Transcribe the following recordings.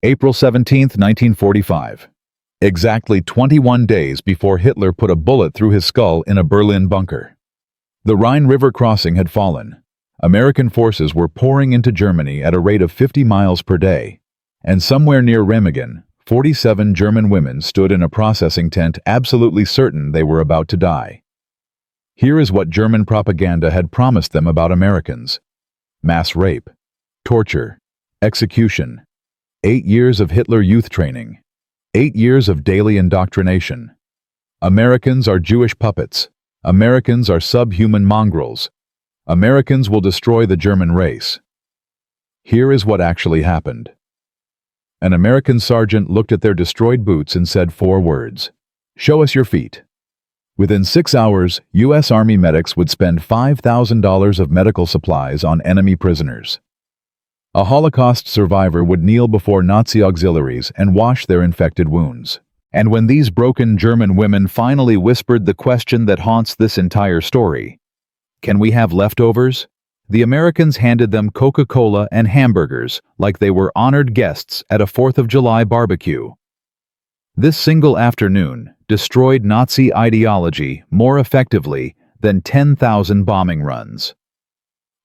April 17, 1945. Exactly 21 days before Hitler put a bullet through his skull in a Berlin bunker. The Rhine River crossing had fallen. American forces were pouring into Germany at a rate of 50 miles per day. And somewhere near Remagen, 47 German women stood in a processing tent absolutely certain they were about to die. Here is what German propaganda had promised them about Americans: mass rape, torture, execution, 8 years of Hitler youth training, 8 years of daily indoctrination. Americans are Jewish puppets. Americans are subhuman mongrels. Americans will destroy the German race. Here is what actually happened. An American sergeant looked at their destroyed boots and said 4 words: "Show us your feet." Within 6 hours, U.S. Army medics would spend $5,000 of medical supplies on enemy prisoners. A Holocaust survivor would kneel before Nazi auxiliaries and wash their infected wounds. And when these broken German women finally whispered the question that haunts this entire story, "Can we have leftovers?" the Americans handed them Coca-Cola and hamburgers like they were honored guests at a 4th of July barbecue. This single afternoon destroyed Nazi ideology more effectively than 10,000 bombing runs.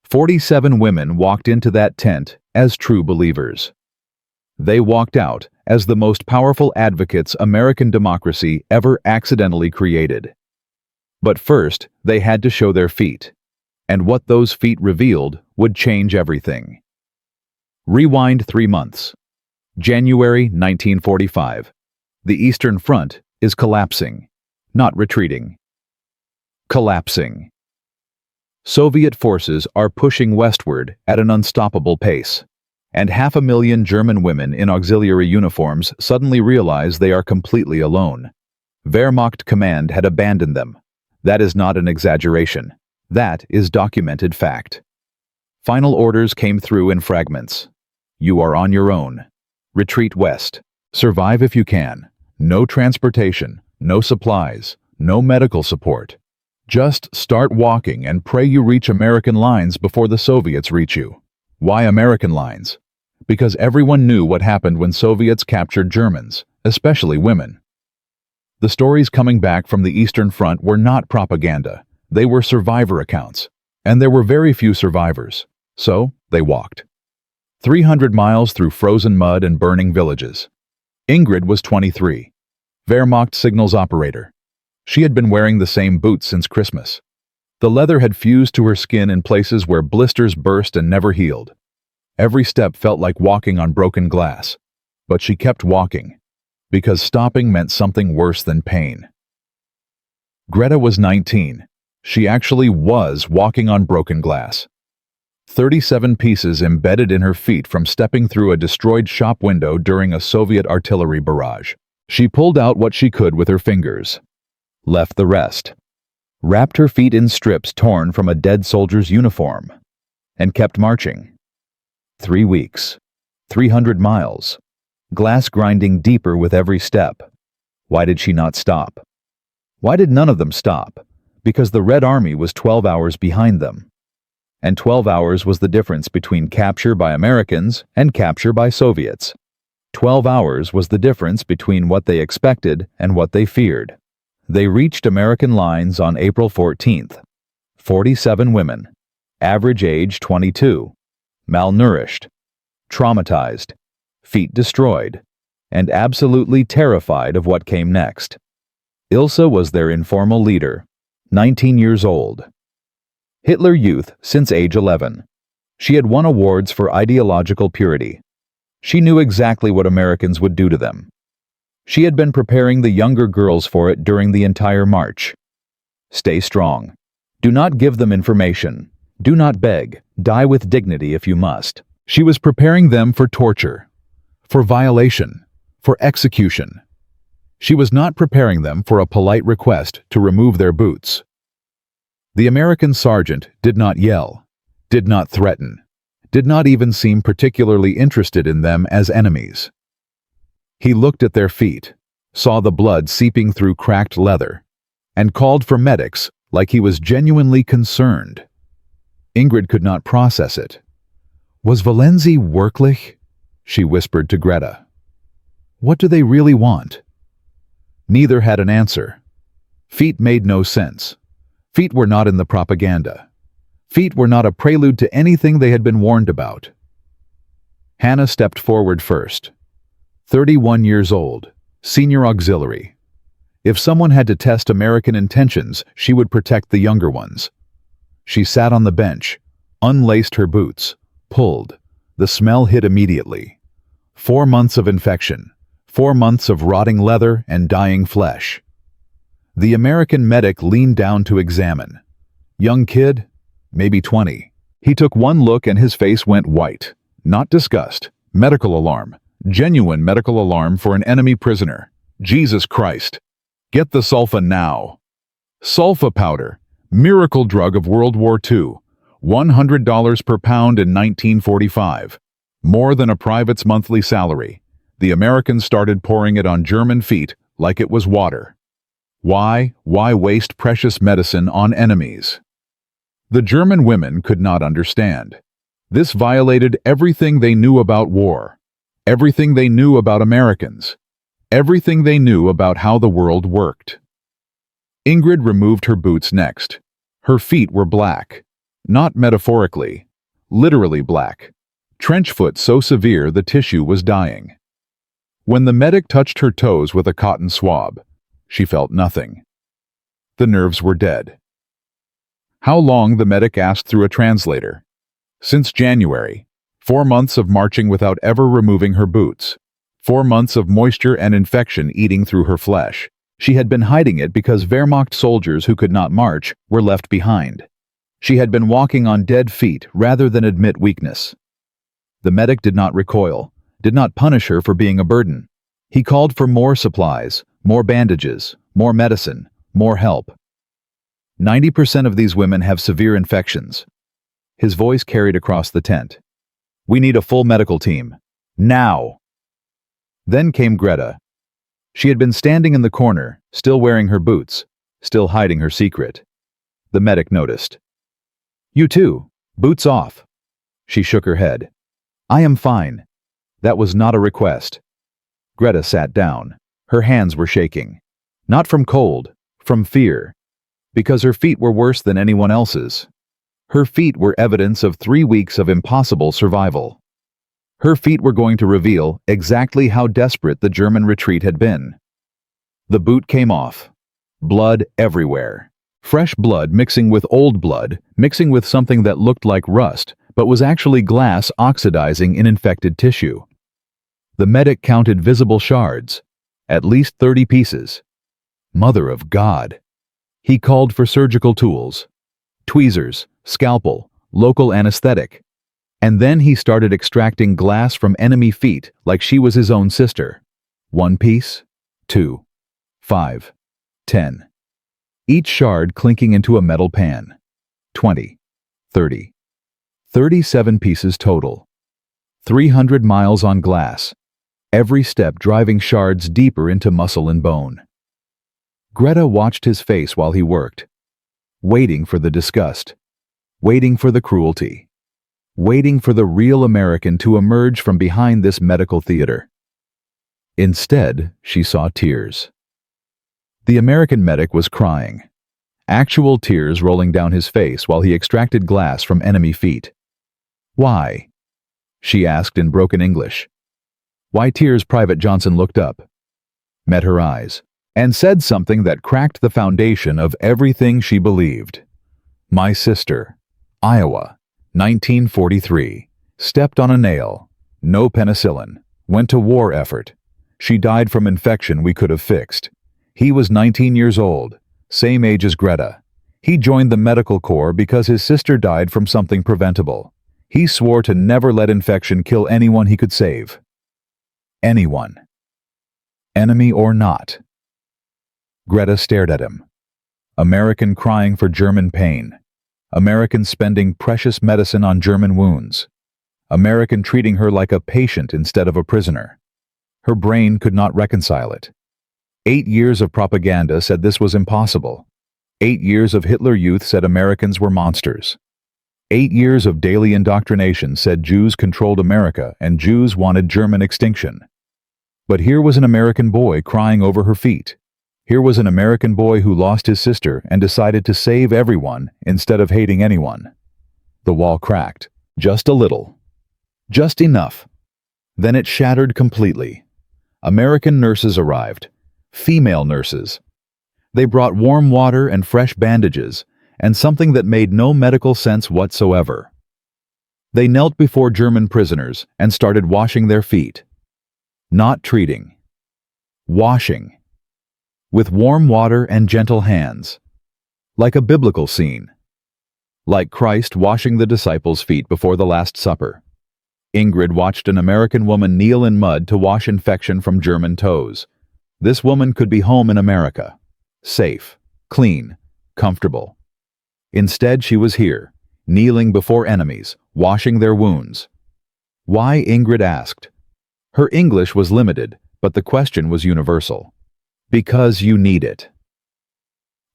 47 women walked into that tent as true believers. They walked out as the most powerful advocates American democracy ever accidentally created. But first, they had to show their feet. And what those feet revealed would change everything. Rewind 3 months. January 1945. The Eastern Front is collapsing, not retreating. Collapsing. Soviet forces are pushing westward at an unstoppable pace, and 500,000 German women in auxiliary uniforms suddenly realize they are completely alone. Wehrmacht command had abandoned them. That is not an exaggeration. That is documented fact. Final orders came through in fragments. You are on your own. Retreat west. Survive if you can. No transportation, no supplies, no medical support. Just start walking and pray you reach American lines before the Soviets reach you. Why American lines? Because everyone knew what happened when Soviets captured Germans, especially women. The stories coming back from the Eastern Front were not propaganda. They were survivor accounts, and there were very few survivors, so they walked. 300 miles through frozen mud and burning villages. Ingrid was 23, Wehrmacht signals operator. She had been wearing the same boots since Christmas. The leather had fused to her skin in places where blisters burst and never healed. Every step felt like walking on broken glass, but she kept walking, because stopping meant something worse than pain. Greta was 19. She actually was walking on broken glass. 37 pieces embedded in her feet from stepping through a destroyed shop window during a Soviet artillery barrage. She pulled out what she could with her fingers, left the rest, wrapped her feet in strips torn from a dead soldier's uniform, and kept marching. 3 weeks, 300 miles, glass grinding deeper with every step. Why did she not stop? Why did none of them stop? Because the Red Army was 12 hours behind them. And 12 hours was the difference between capture by Americans and capture by Soviets. 12 hours was the difference between what they expected and what they feared. They reached American lines on April 14th. 47 women, average age 22, malnourished, traumatized, feet destroyed, and absolutely terrified of what came next. Ilse was their informal leader, 19 years old. Hitler Youth since age 11. She had won awards for ideological purity. She knew exactly what Americans would do to them. She had been preparing the younger girls for it during the entire march. Stay strong. Do not give them information. Do not beg. Die with dignity if you must. She was preparing them for torture, for violation, for execution. She was not preparing them for a polite request to remove their boots. The American sergeant did not yell, did not threaten, did not even seem particularly interested in them as enemies. He looked at their feet, saw the blood seeping through cracked leather, and called for medics like he was genuinely concerned. Ingrid could not process it. Was Valenzi wirklich? She whispered to Greta. What do they really want? Neither had an answer. Feet made no sense. Feet were not in the propaganda. Feet were not a prelude to anything they had been warned about. Hannah stepped forward first. 31 years old, senior auxiliary. If someone had to test American intentions, she would protect the younger ones. She sat on the bench, unlaced her boots, pulled. The smell hit immediately. 4 months of infection, 4 months of rotting leather and dying flesh. The American medic leaned down to examine. Young kid, maybe 20. He took one look and his face went white. Not disgust, medical alarm. Genuine medical alarm for an enemy prisoner. Jesus Christ. Get the sulfa now. Sulfa powder, miracle drug of World War II. $100 per pound in 1945. More than a private's monthly salary. The Americans started pouring it on German feet like it was water. Why waste precious medicine on enemies? The German women could not understand. This violated everything they knew about war, everything they knew about Americans, everything they knew about how the world worked. Ingrid removed her boots next. Her feet were black. Not metaphorically, literally black. Trench foot so severe the tissue was dying. When the medic touched her toes with a cotton swab, she felt nothing. The nerves were dead. How long, the medic asked through a translator. Since January. 4 months of marching without ever removing her boots. 4 months of moisture and infection eating through her flesh. She had been hiding it because Wehrmacht soldiers who could not march were left behind. She had been walking on dead feet rather than admit weakness. The medic did not recoil, did not punish her for being a burden. He called for more supplies, more bandages, more medicine, more help. 90% of these women have severe infections. His voice carried across the tent. We need a full medical team. Now! Then came Greta. She had been standing in the corner, still wearing her boots, still hiding her secret. The medic noticed. You too, boots off. She shook her head. I am fine. That was not a request. Greta sat down. Her hands were shaking. Not from cold, from fear. Because her feet were worse than anyone else's. Her feet were evidence of 3 weeks of impossible survival. Her feet were going to reveal exactly how desperate the German retreat had been. The boot came off. Blood everywhere. Fresh blood mixing with old blood, mixing with something that looked like rust, but was actually glass oxidizing in infected tissue. The medic counted visible shards. At least 30 pieces. Mother of God. He called for surgical tools. Tweezers, scalpel, local anesthetic. And then he started extracting glass from enemy feet like she was his own sister. 1 piece, 2, 5, 10. Each shard clinking into a metal pan. 20, 30. 37 pieces total. 300 miles on glass. Every step driving shards deeper into muscle and bone. Greta watched his face while he worked, waiting for the disgust, waiting for the cruelty, waiting for the real American to emerge from behind this medical theater. Instead, she saw tears. The American medic was crying, actual tears rolling down his face while he extracted glass from enemy feet. Why? She asked in broken English. Why tears? Private Johnson looked up, met her eyes, and said something that cracked the foundation of everything she believed. My sister, Iowa, 1943, stepped on a nail, no penicillin, went to war effort. She died from infection we could have fixed. He was 19 years old, same age as Greta. He joined the medical corps because his sister died from something preventable. He swore to never let infection kill anyone he could save. Anyone. Enemy or not. Greta stared at him. American crying for German pain. American spending precious medicine on German wounds. American treating her like a patient instead of a prisoner. Her brain could not reconcile it. 8 years of propaganda said this was impossible. 8 years of Hitler Youth said Americans were monsters. 8 years of daily indoctrination said Jews controlled America and Jews wanted German extinction. But here was an American boy crying over her feet. Here was an American boy who lost his sister and decided to save everyone instead of hating anyone. The wall cracked, just a little. Just enough. Then it shattered completely. American nurses arrived. Female nurses. They brought warm water and fresh bandages, and something that made no medical sense whatsoever. They knelt before German prisoners and started washing their feet. Not treating. Washing. With warm water and gentle hands. Like a biblical scene. Like Christ washing the disciples' feet before the Last Supper. Ingrid watched an American woman kneel in mud to wash infection from German toes. This woman could be home in America. Safe, clean, comfortable. Instead, she was here, kneeling before enemies, washing their wounds. Why, Ingrid asked. Her English was limited, but the question was universal. Because you need it.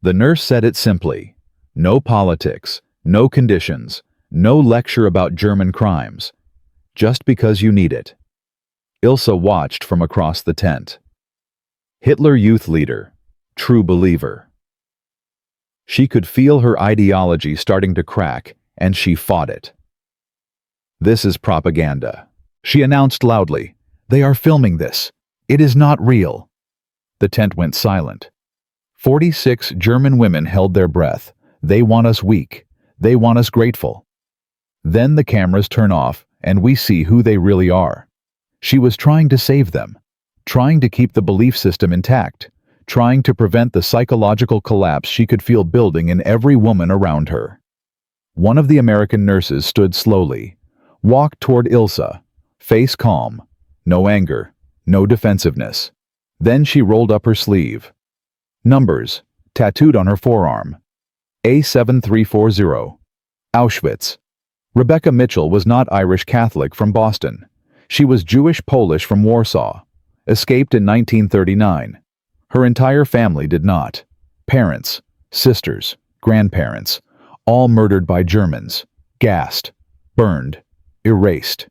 The nurse said it simply. No politics, no conditions, no lecture about German crimes. Just because you need it. Ilse watched from across the tent. Hitler Youth Leader, true believer. She could feel her ideology starting to crack, and she fought it. This is propaganda, she announced loudly. They are filming this. It is not real. The tent went silent. 46 German women held their breath. They want us weak. They want us grateful. Then the cameras turn off, and we see who they really are. She was trying to save them, trying to keep the belief system intact, trying to prevent the psychological collapse she could feel building in every woman around her. One of the American nurses stood slowly, walked toward Ilse, face calm, no anger, no defensiveness. Then she rolled up her sleeve. Numbers, tattooed on her forearm. A7340. Auschwitz. Rebecca Mitchell was not Irish Catholic from Boston. She was Jewish-Polish from Warsaw, escaped in 1939. Her entire family did not. Parents, sisters, grandparents, all murdered by Germans, gassed, burned, erased.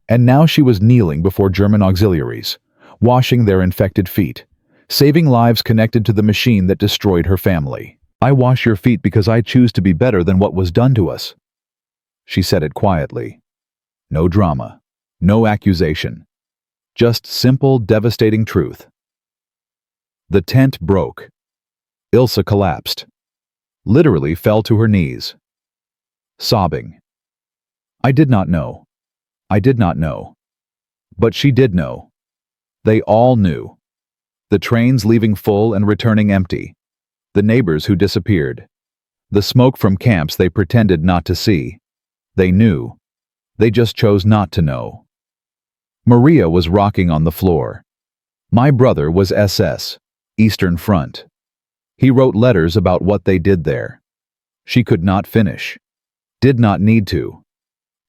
And now she was kneeling before German auxiliaries, washing their infected feet, saving lives connected to the machine that destroyed her family. I wash your feet because I choose to be better than what was done to us. She said it quietly. No drama, no accusation. Just simple, devastating truth. The tent broke. Ilse collapsed. Literally fell to her knees. Sobbing. I did not know. I did not know. But she did know. They all knew. The trains leaving full and returning empty. The neighbors who disappeared. The smoke from camps they pretended not to see. They knew. They just chose not to know. Maria was rocking on the floor. My brother was SS, Eastern Front. He wrote letters about what they did there. She could not finish. Did not need to.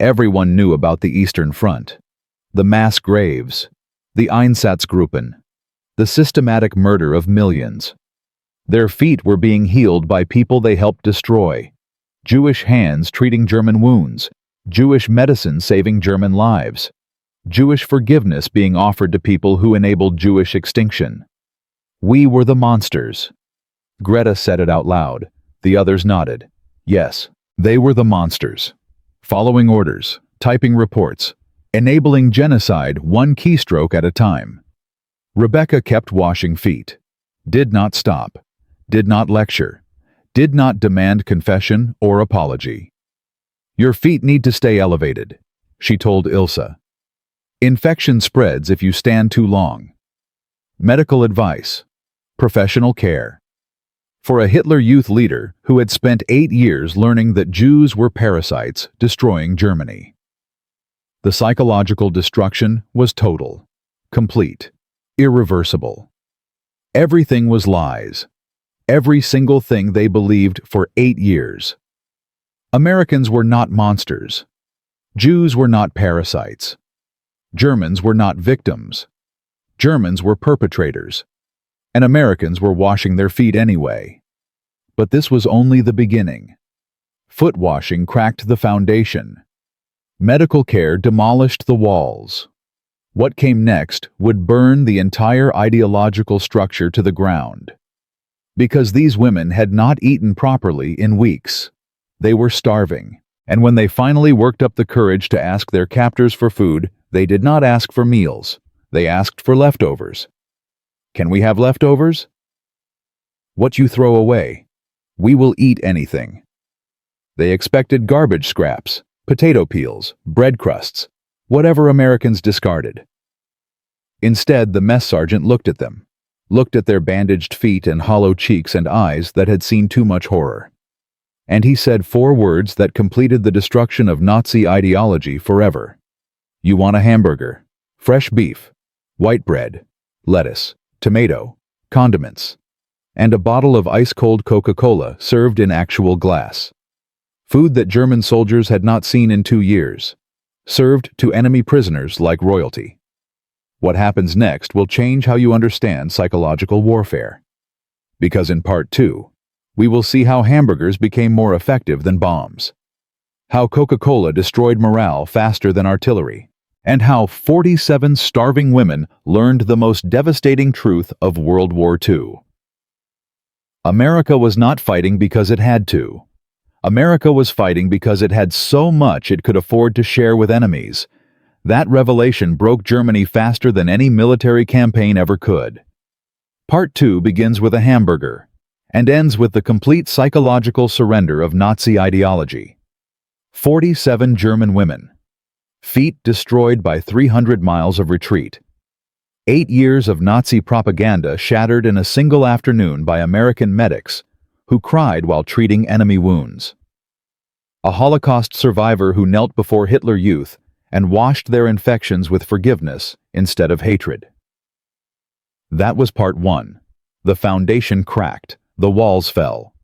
Everyone knew about the Eastern Front. The mass graves. The Einsatzgruppen. The systematic murder of millions. Their feet were being healed by people they helped destroy. Jewish hands treating German wounds, Jewish medicine saving German lives, Jewish forgiveness being offered to people who enabled Jewish extinction. We were the monsters. Greta said it out loud. The others nodded. Yes, they were the monsters. Following orders, typing reports, enabling genocide one keystroke at a time. Rebecca kept washing feet. Did not stop. Did not lecture. Did not demand confession or apology. Your feet need to stay elevated, she told Ilse. Infection spreads if you stand too long. Medical advice. Professional care. For a Hitler Youth leader who had spent 8 years learning that Jews were parasites destroying Germany. The psychological destruction was total, complete, irreversible. Everything was lies. Every single thing they believed for 8 years. Americans were not monsters. Jews were not parasites. Germans were not victims. Germans were perpetrators. And Americans were washing their feet anyway. But this was only the beginning. Foot washing cracked the foundation. Medical care demolished the walls. What came next would burn the entire ideological structure to the ground. Because these women had not eaten properly in weeks. They were starving, and when they finally worked up the courage to ask their captors for food, they did not ask for meals. They asked for leftovers. Can we have leftovers? What you throw away. We will eat anything. They expected garbage scraps, potato peels, bread crusts, whatever Americans discarded. Instead, the mess sergeant looked at them, looked at their bandaged feet and hollow cheeks and eyes that had seen too much horror. And he said 4 words that completed the destruction of Nazi ideology forever. You want a hamburger, fresh beef, white bread, lettuce, tomato, condiments, and a bottle of ice-cold Coca-Cola served in actual glass. Food that German soldiers had not seen in 2 years, served to enemy prisoners like royalty. What happens next will change how you understand psychological warfare. Because in Part 2, we will see how hamburgers became more effective than bombs, how Coca-Cola destroyed morale faster than artillery, and how 47 starving women learned the most devastating truth of World War II. America was not fighting because it had to. America was fighting because it had so much it could afford to share with enemies. That revelation broke Germany faster than any military campaign ever could. Part 2 begins with a hamburger and ends with the complete psychological surrender of Nazi ideology. 47 German women. Feet destroyed by 300 miles of retreat. 8 years of Nazi propaganda shattered in a single afternoon by American medics who cried while treating enemy wounds. A Holocaust survivor who knelt before Hitler Youth and washed their infections with forgiveness instead of hatred. That was Part 1. The foundation cracked, the walls fell.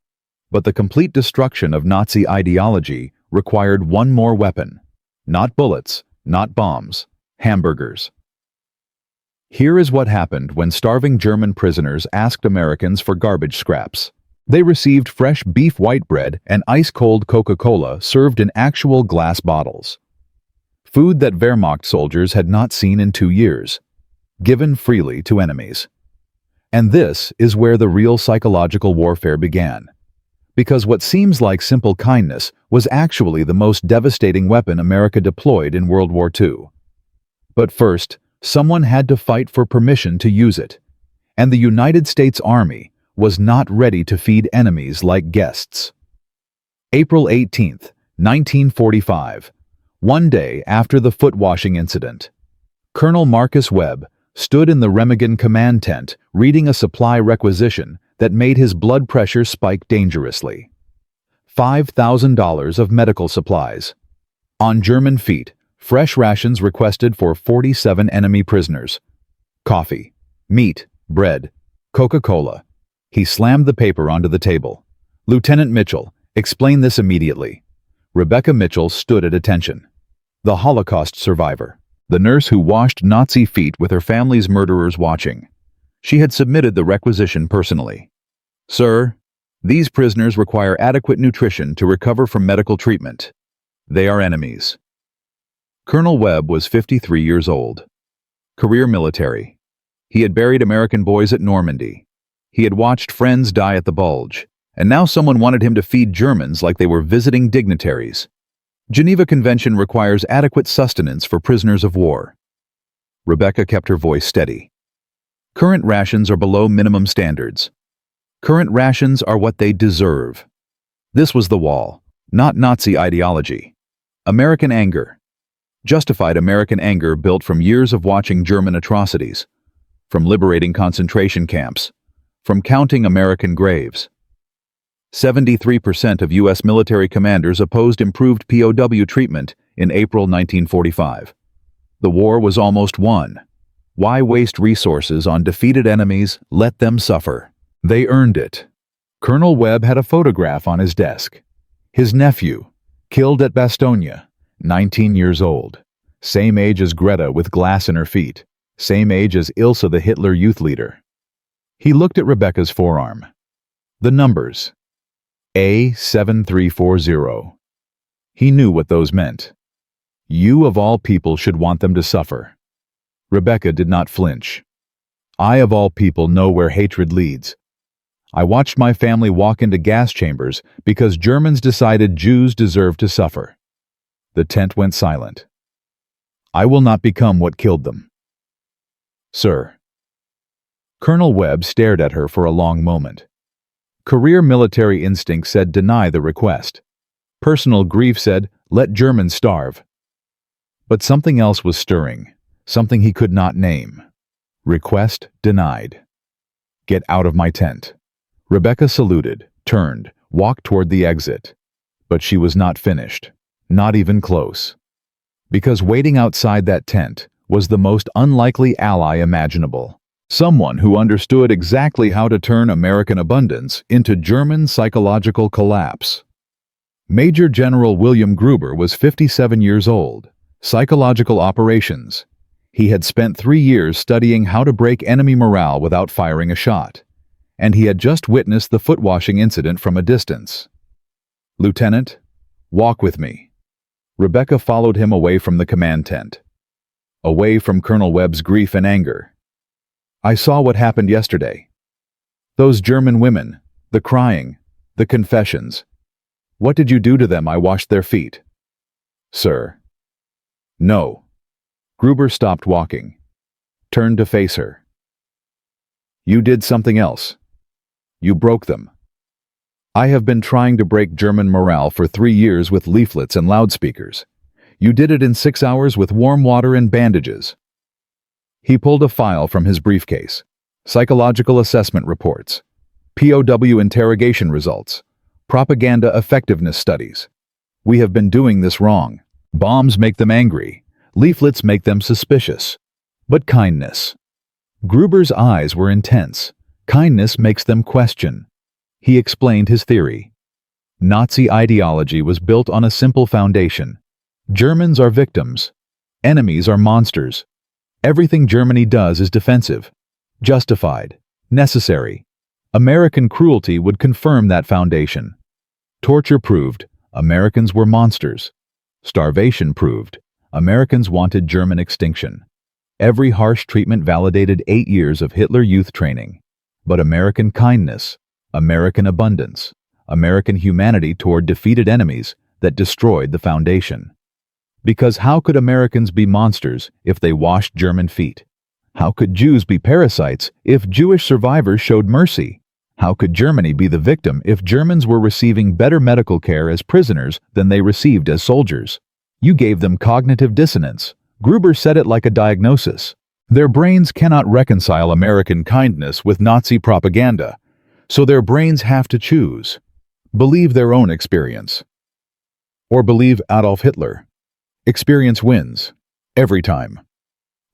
But the complete destruction of Nazi ideology required one more weapon. Not bullets, not bombs, hamburgers. Here is what happened when starving German prisoners asked Americans for garbage scraps. They received fresh beef white bread and ice-cold Coca-Cola served in actual glass bottles. Food that Wehrmacht soldiers had not seen in 2 years, given freely to enemies. And this is where the real psychological warfare began. Because what seems like simple kindness was actually the most devastating weapon America deployed in World War II. But first, someone had to fight for permission to use it. And the United States Army was not ready to feed enemies like guests. April 18, 1945. One day after the foot-washing incident, Colonel Marcus Webb stood in the Remagen command tent reading a supply requisition that made his blood pressure spike dangerously. $5,000 of medical supplies. On German feet, fresh rations requested for 47 enemy prisoners. Coffee, meat, bread, Coca-Cola. He slammed the paper onto the table. Lieutenant Mitchell, explain this immediately. Rebecca Mitchell stood at attention. The Holocaust survivor, the nurse who washed Nazi feet with her family's murderers watching. She had submitted the requisition personally. Sir, these prisoners require adequate nutrition to recover from medical treatment. They are enemies. Colonel Webb was 53 years old. Career military. He had buried American boys at Normandy. He had watched friends die at the Bulge. And now someone wanted him to feed Germans like they were visiting dignitaries. Geneva Convention requires adequate sustenance for prisoners of war. Rebecca kept her voice steady. Current rations are below minimum standards. Current rations are what they deserve. This was the wall, not Nazi ideology. American anger. Justified American anger built from years of watching German atrocities, from liberating concentration camps, from counting American graves. 73% of U.S. military commanders opposed improved POW treatment in April 1945. The war was almost won. Why waste resources on defeated enemies? Let them suffer. They earned it. Colonel Webb had a photograph on his desk. His nephew, killed at Bastogne, 19 years old. Same age as Greta with glass in her feet. Same age as Ilse the Hitler Youth leader. He looked at Rebecca's forearm. The numbers. A7340. He knew what those meant. You of all people should want them to suffer. Rebecca did not flinch. I, of all people, know where hatred leads. I watched my family walk into gas chambers because Germans decided Jews deserved to suffer. The tent went silent. I will not become what killed them. Sir. Colonel Webb stared at her for a long moment. Career military instinct said deny the request. Personal grief said let Germans starve. But something else was stirring, something he could not name. Request denied. Get out of my tent. Rebecca saluted, turned, walked toward the exit. But she was not finished, not even close. Because waiting outside that tent was the most unlikely ally imaginable. Someone who understood exactly how to turn American abundance into German psychological collapse. Major General William Gruber was 57 years old. Psychological operations. He had spent 3 years studying how to break enemy morale without firing a shot. And he had just witnessed the foot-washing incident from a distance. Lieutenant, walk with me. Rebecca followed him away from the command tent. Away from Colonel Webb's grief and anger. I saw what happened yesterday. Those German women, the crying, the confessions. What did you do to them? I washed their feet. Sir. No. Gruber stopped walking. Turned to face her. You did something else. You broke them. I have been trying to break German morale for 3 years with leaflets and loudspeakers. You did it in 6 hours with warm water and bandages. He pulled a file from his briefcase. Psychological assessment reports. POW interrogation results. Propaganda effectiveness studies. We have been doing this wrong. Bombs make them angry. Leaflets make them suspicious. But kindness. Gruber's eyes were intense. Kindness makes them question. He explained his theory. Nazi ideology was built on a simple foundation. Germans are victims. Enemies are monsters. Everything Germany does is defensive, justified, necessary. American cruelty would confirm that foundation. Torture proved Americans were monsters. Starvation proved Americans wanted German extinction. Every harsh treatment validated 8 years of Hitler youth training. But American kindness, American abundance, American humanity toward defeated enemies that destroyed the foundation. Because how could Americans be monsters if they washed German feet? How could Jews be parasites if Jewish survivors showed mercy? How could Germany be the victim if Germans were receiving better medical care as prisoners than they received as soldiers? You gave them cognitive dissonance. Gruber said it like a diagnosis. Their brains cannot reconcile American kindness with Nazi propaganda, so their brains have to choose. Believe their own experience. Or believe Adolf Hitler. Experience wins. Every time.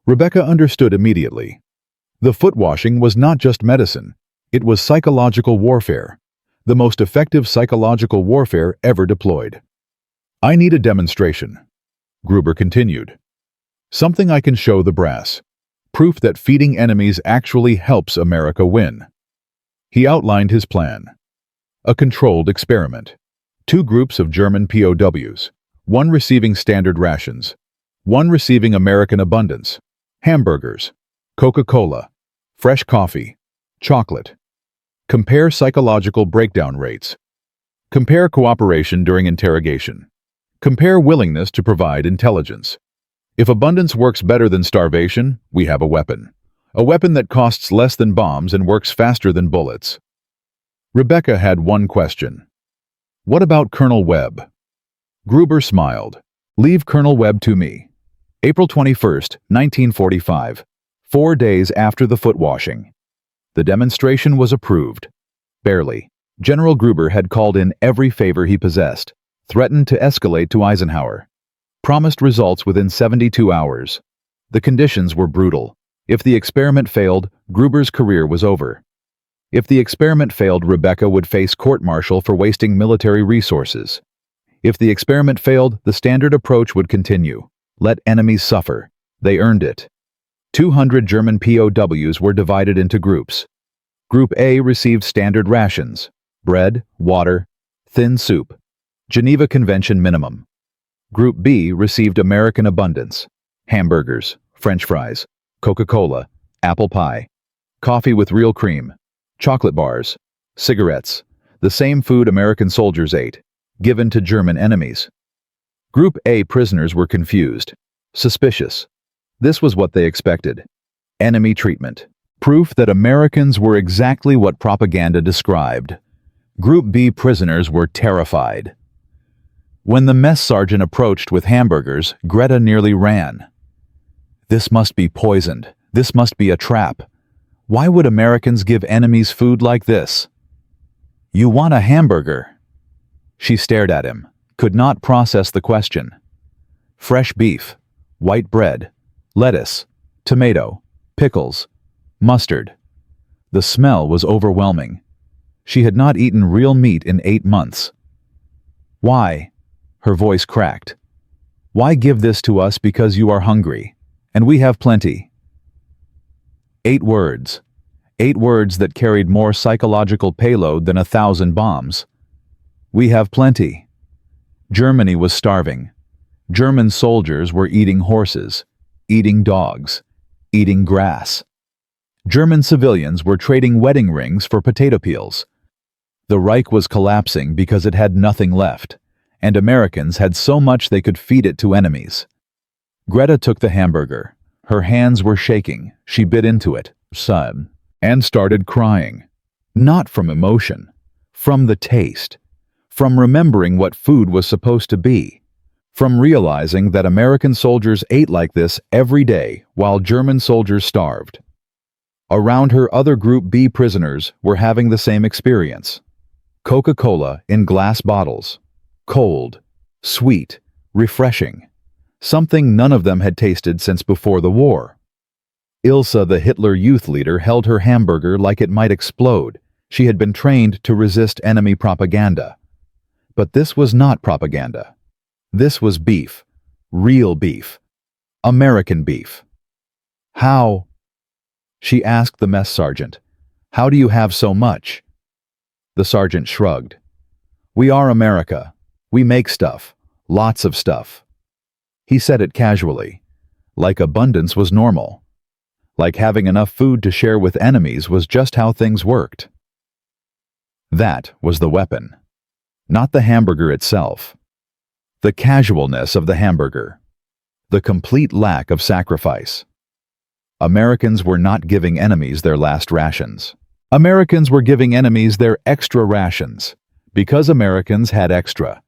Rebecca understood immediately. The foot-washing was not just medicine. It was psychological warfare. The most effective psychological warfare ever deployed. I need a demonstration. Gruber continued. Something I can show the brass. Proof that feeding enemies actually helps America win. He outlined his plan. A controlled experiment. 2 groups of German POWs. One receiving standard rations. One receiving American abundance. Hamburgers. Coca-Cola. Fresh coffee. Chocolate. Compare psychological breakdown rates. Compare cooperation during interrogation. Compare willingness to provide intelligence. If abundance works better than starvation, we have a weapon. A weapon that costs less than bombs and works faster than bullets. Rebecca had one question. What about Colonel Webb? Gruber smiled. Leave Colonel Webb to me. April 21st, 1945. 4 days after the foot-washing. The demonstration was approved. Barely. General Gruber had called in every favor he possessed, threatened to escalate to Eisenhower. Promised results within 72 hours. The conditions were brutal. If the experiment failed, Gruber's career was over. If the experiment failed, Rebecca would face court-martial for wasting military resources. If the experiment failed, the standard approach would continue. Let enemies suffer. They earned it. 200 German POWs were divided into groups. Group A received standard rations, bread, water, thin soup, Geneva Convention minimum. Group B received American abundance, hamburgers, French fries, Coca-Cola, apple pie, coffee with real cream, chocolate bars, cigarettes, the same food American soldiers ate, given to German enemies. Group A prisoners were confused, suspicious. This was what they expected. Enemy treatment. Proof that Americans were exactly what propaganda described. Group B prisoners were terrified. When the mess sergeant approached with hamburgers, Greta nearly ran. This must be poisoned. This must be a trap. Why would Americans give enemies food like this? You want a hamburger? She stared at him, could not process the question. Fresh beef, white bread, lettuce, tomato, pickles, mustard. The smell was overwhelming. She had not eaten real meat in 8 months. Why? Her voice cracked. Why give this to us because you are hungry, and we have plenty? 8 words. 8 words that carried more psychological payload than 1,000 bombs. We have plenty. Germany was starving. German soldiers were eating horses, eating dogs, eating grass. German civilians were trading wedding rings for potato peels. The Reich was collapsing because it had nothing left, and Americans had so much they could feed it to enemies. Greta took the hamburger. Her hands were shaking. She bit into it, son, and started crying. Not from emotion, from the taste, from remembering what food was supposed to be, from realizing that American soldiers ate like this every day while German soldiers starved. Around her, other Group B prisoners were having the same experience. Coca-Cola in glass bottles. Cold, sweet, refreshing. Something none of them had tasted since before the war. Ilsa, the Hitler youth leader, held her hamburger like it might explode. She had been trained to resist enemy propaganda. But this was not propaganda. This was beef. Real beef. American beef. How? She asked the mess sergeant. How do you have so much? The sergeant shrugged. We are America. We make stuff. Lots of stuff. He said it casually, like abundance was normal. Like having enough food to share with enemies was just how things worked. That was the weapon. Not the hamburger itself. The casualness of the hamburger. The complete lack of sacrifice. Americans were not giving enemies their last rations. Americans were giving enemies their extra rations, because Americans had extra.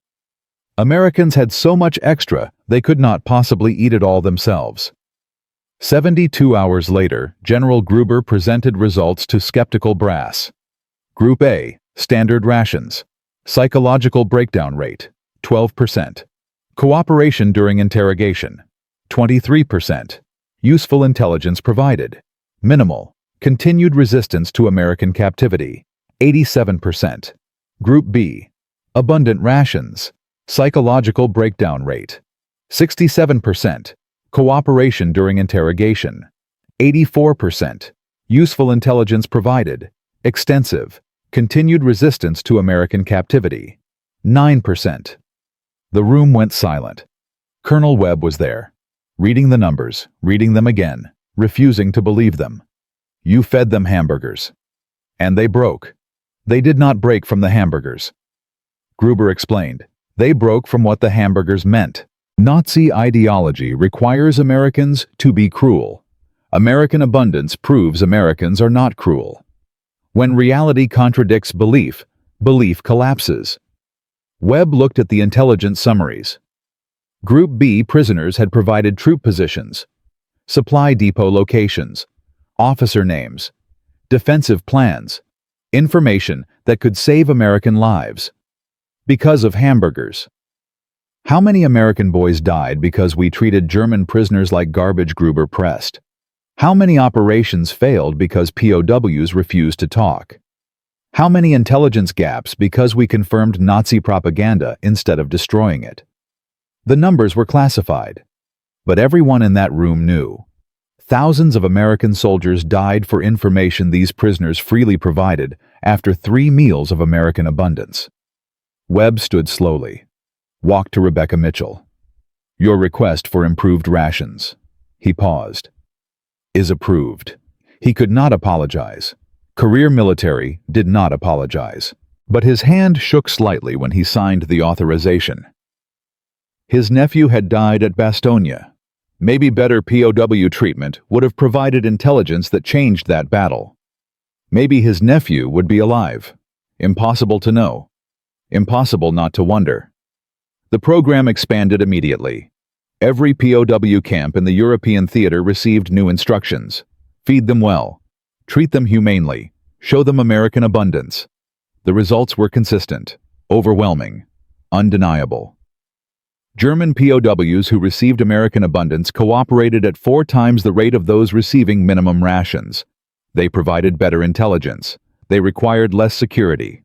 Americans had so much extra they could not possibly eat it all themselves. 72 hours later, General Gruber presented results to skeptical brass. Group A, standard rations. Psychological breakdown rate, 12%. Cooperation during interrogation, 23%. Useful intelligence provided, minimal. Continued resistance to American captivity, 87%. Group B, abundant rations. Psychological breakdown rate, 67%. Cooperation during interrogation, 84%. Useful intelligence provided, extensive. Continued resistance to American captivity, 9%. The room went silent. Colonel Webb was there, reading the numbers, reading them again, refusing to believe them. You fed them hamburgers. And they broke. They did not break from the hamburgers. Gruber explained. They broke from what the hamburgers meant. Nazi ideology requires Americans to be cruel. American abundance proves Americans are not cruel. When reality contradicts belief, belief collapses. Webb looked at the intelligence summaries. Group B prisoners had provided troop positions, supply depot locations, officer names, defensive plans, information that could save American lives. Because of hamburgers. How many American boys died because we treated German prisoners like garbage? Gruber pressed. How many operations failed because POWs refused to talk? How many intelligence gaps because we confirmed Nazi propaganda instead of destroying it? The numbers were classified, but everyone in that room knew. Thousands of American soldiers died for information these prisoners freely provided after 3 meals of American abundance. Webb stood slowly, walked to Rebecca Mitchell. Your request for improved rations. He paused. is approved. He could not apologize. Career military did not apologize. But his hand shook slightly when he signed the authorization. His nephew had died at Bastogne. Maybe better POW treatment would have provided intelligence that changed that battle. Maybe his nephew would be alive. Impossible to know. Impossible not to wonder. The program expanded immediately. Every POW camp in the European theater received new instructions. Feed them well. Treat them humanely. Show them American abundance. The results were consistent, overwhelming, undeniable. German POWs who received American abundance cooperated at 4 times the rate of those receiving minimum rations. They provided better intelligence. They required less security.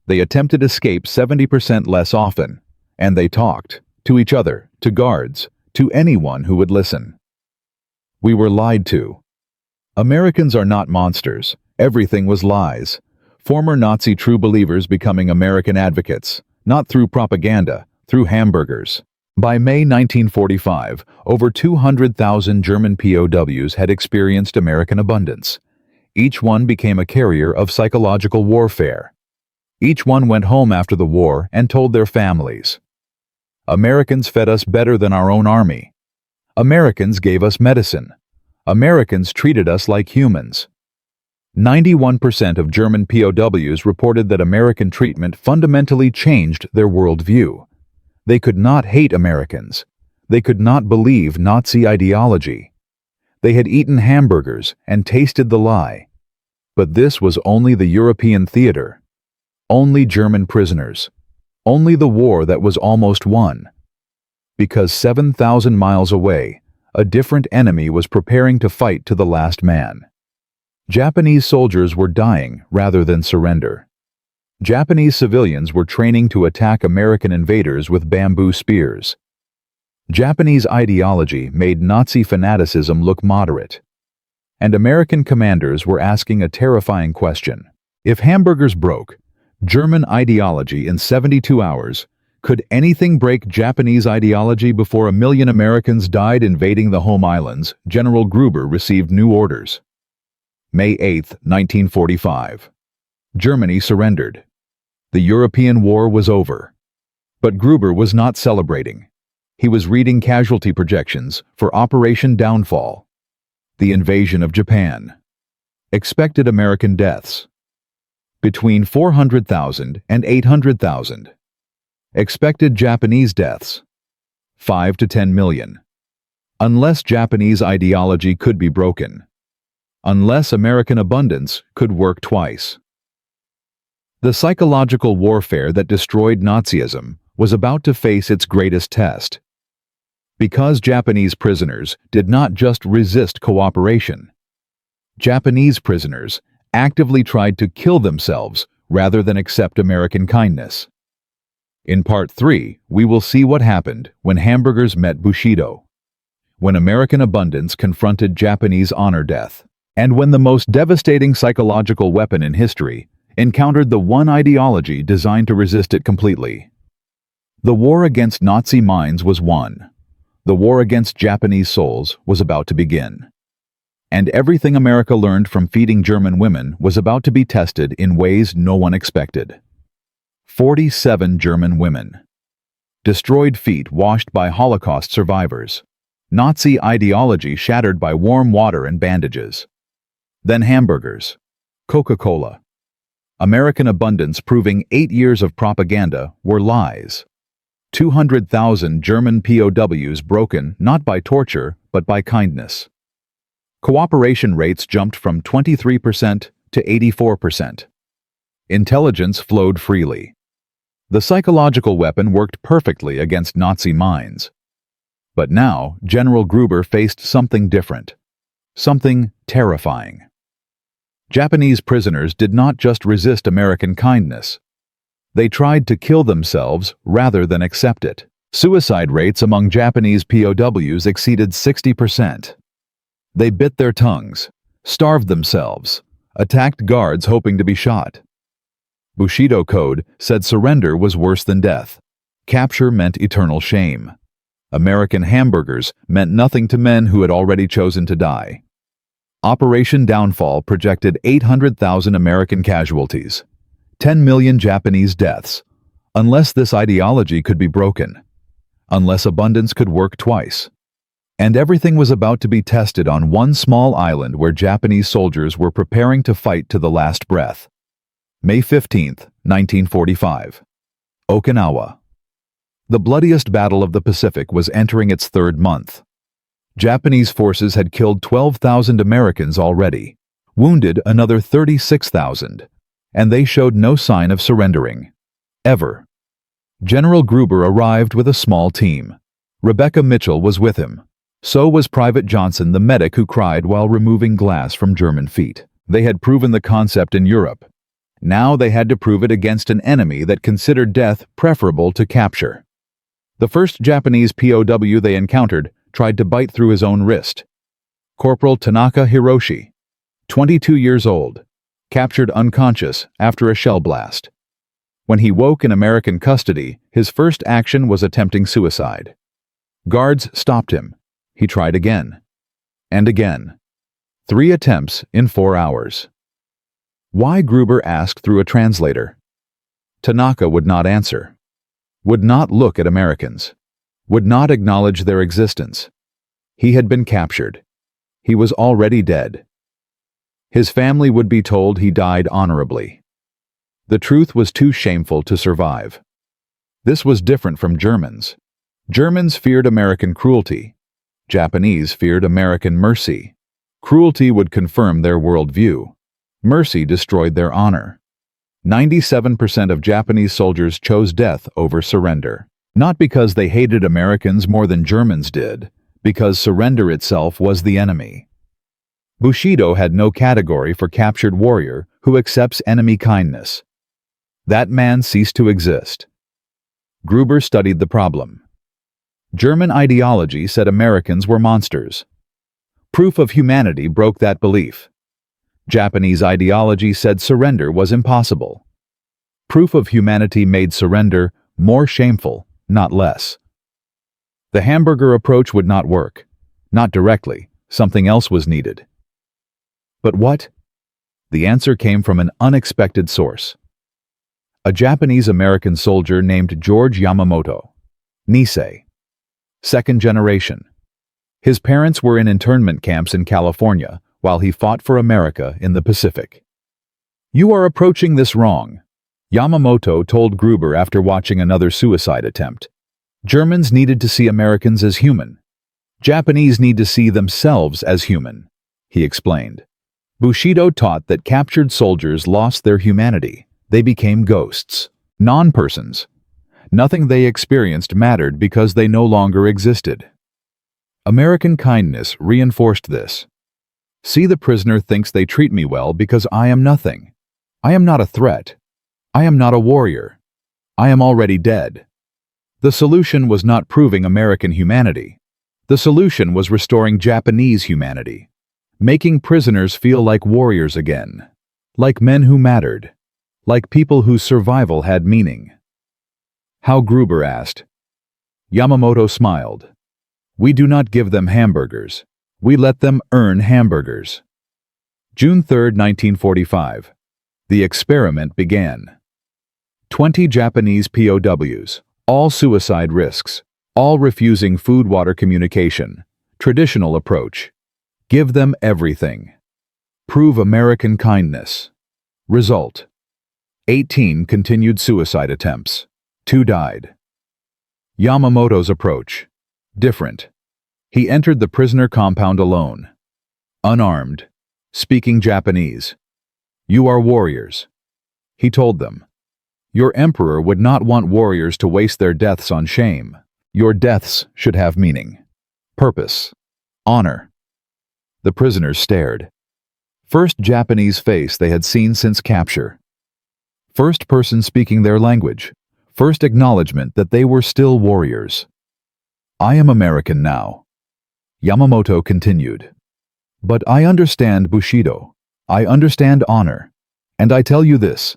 They attempted escape 70% less often. And they talked, to each other, to guards, to anyone who would listen. We were lied to. Americans are not monsters. Everything was lies. Former Nazi true believers becoming American advocates, not through propaganda, through hamburgers. By May 1945, over 200,000 German POWs had experienced American abundance. Each one became a carrier of psychological warfare. Each one went home after the war and told their families. Americans fed us better than our own army. Americans gave us medicine. Americans treated us like humans. 91% of German POWs reported that American treatment fundamentally changed their worldview. They could not hate Americans. They could not believe Nazi ideology. They had eaten hamburgers and tasted the lie. But this was only the European theater. Only German prisoners. Only the war that was almost won. Because 7,000 miles away, a different enemy was preparing to fight to the last man. Japanese soldiers were dying rather than surrender. Japanese civilians were training to attack American invaders with bamboo spears. Japanese ideology made Nazi fanaticism look moderate. And American commanders were asking a terrifying question. If hamburgers broke German ideology in 72 hours, could anything break Japanese ideology before 1 million Americans died invading the home islands? General Gruber received new orders. May 8, 1945. Germany surrendered. The European war was over. But Gruber was not celebrating. He was reading casualty projections for Operation Downfall. The invasion of Japan. Expected American deaths. Between 400,000 and 800,000. Expected Japanese deaths. 5 to 10 million. Unless Japanese ideology could be broken. Unless American abundance could work twice. The psychological warfare that destroyed Nazism was about to face its greatest test. Because Japanese prisoners did not just resist cooperation. Japanese prisoners actively tried to kill themselves rather than accept American kindness. In Part 3, we will see what happened when hamburgers met Bushido, when American abundance confronted Japanese honor death, and when the most devastating psychological weapon in history encountered the one ideology designed to resist it completely. The war against Nazi minds was won. The war against Japanese souls was about to begin. And everything America learned from feeding German women was about to be tested in ways no one expected. 47 German women. Destroyed feet washed by Holocaust survivors. Nazi ideology shattered by warm water and bandages. Then hamburgers. Coca-Cola. American abundance proving 8 years of propaganda were lies. 200,000 German POWs broken not by torture but by kindness. Cooperation rates jumped from 23% to 84%. Intelligence flowed freely. The psychological weapon worked perfectly against Nazi minds. But now, General Gruber faced something different. Something terrifying. Japanese prisoners did not just resist American kindness. They tried to kill themselves rather than accept it. Suicide rates among Japanese POWs exceeded 60%. They bit their tongues, starved themselves, attacked guards hoping to be shot. Bushido Code said surrender was worse than death. Capture meant eternal shame. American hamburgers meant nothing to men who had already chosen to die. Operation Downfall projected 800,000 American casualties, 10 million Japanese deaths, unless this ideology could be broken, unless abundance could work twice. And everything was about to be tested on one small island where Japanese soldiers were preparing to fight to the last breath. May 15, 1945. Okinawa. The bloodiest battle of the Pacific was entering its third month. Japanese forces had killed 12,000 Americans already, wounded another 36,000, and they showed no sign of surrendering. Ever. General Gruber arrived with a small team. Rebecca Mitchell was with him. So was Private Johnson, the medic who cried while removing glass from German feet. They had proven the concept in Europe. Now they had to prove it against an enemy that considered death preferable to capture. The first Japanese POW they encountered tried to bite through his own wrist. Corporal Tanaka Hiroshi, 22 years old, captured unconscious after a shell blast. When he woke in American custody, his first action was attempting suicide. Guards stopped him. He tried again. And again. 3 attempts in 4 hours. Why, Gruber asked through a translator. Tanaka would not answer. Would not look at Americans. Would not acknowledge their existence. He had been captured. He was already dead. His family would be told he died honorably. The truth was too shameful to survive. This was different from Germans. Germans feared American cruelty. Japanese feared American mercy. Cruelty would confirm their worldview. Mercy destroyed their honor. 97% of Japanese soldiers chose death over surrender. Not because they hated Americans more than Germans did, because surrender itself was the enemy. Bushido had no category for captured warrior who accepts enemy kindness. That man ceased to exist. Gruber studied the problem. German ideology said Americans were monsters. Proof of humanity broke that belief. Japanese ideology said surrender was impossible. Proof of humanity made surrender more shameful, not less. The hamburger approach would not work. Not directly. Something else was needed. But what? The answer came from an unexpected source. A Japanese-American soldier named George Yamamoto. Nisei. Second generation. His parents were in internment camps in California while he fought for America in the Pacific. "You are approaching this wrong," Yamamoto told Gruber after watching another suicide attempt. "Germans needed to see Americans as human. Japanese need to see themselves as human," he explained. Bushido taught that captured soldiers lost their humanity. They became ghosts, non-persons. Nothing they experienced mattered because they no longer existed. American kindness reinforced this. See, the prisoner thinks they treat me well because I am nothing. I am not a threat. I am not a warrior. I am already dead. The solution was not proving American humanity. The solution was restoring Japanese humanity, making prisoners feel like warriors again, like men who mattered, like people whose survival had meaning. How, Gruber asked. Yamamoto smiled. "We do not give them hamburgers. We let them earn hamburgers." June 3, 1945. The experiment began. 20 Japanese POWs, all suicide risks, all refusing food-water communication, traditional approach. Give them everything. Prove American kindness. Result: 18 continued suicide attempts. 2 died. Yamamoto's approach: different. He entered the prisoner compound alone, unarmed, speaking Japanese. "You are warriors," he told them. "Your emperor would not want warriors to waste their deaths on shame. Your deaths should have meaning, purpose, honor." The prisoners stared. First Japanese face they had seen since capture. First person speaking their language. First acknowledgement that they were still warriors. "I am American now," Yamamoto continued. "But I understand Bushido. I understand honor. And I tell you this.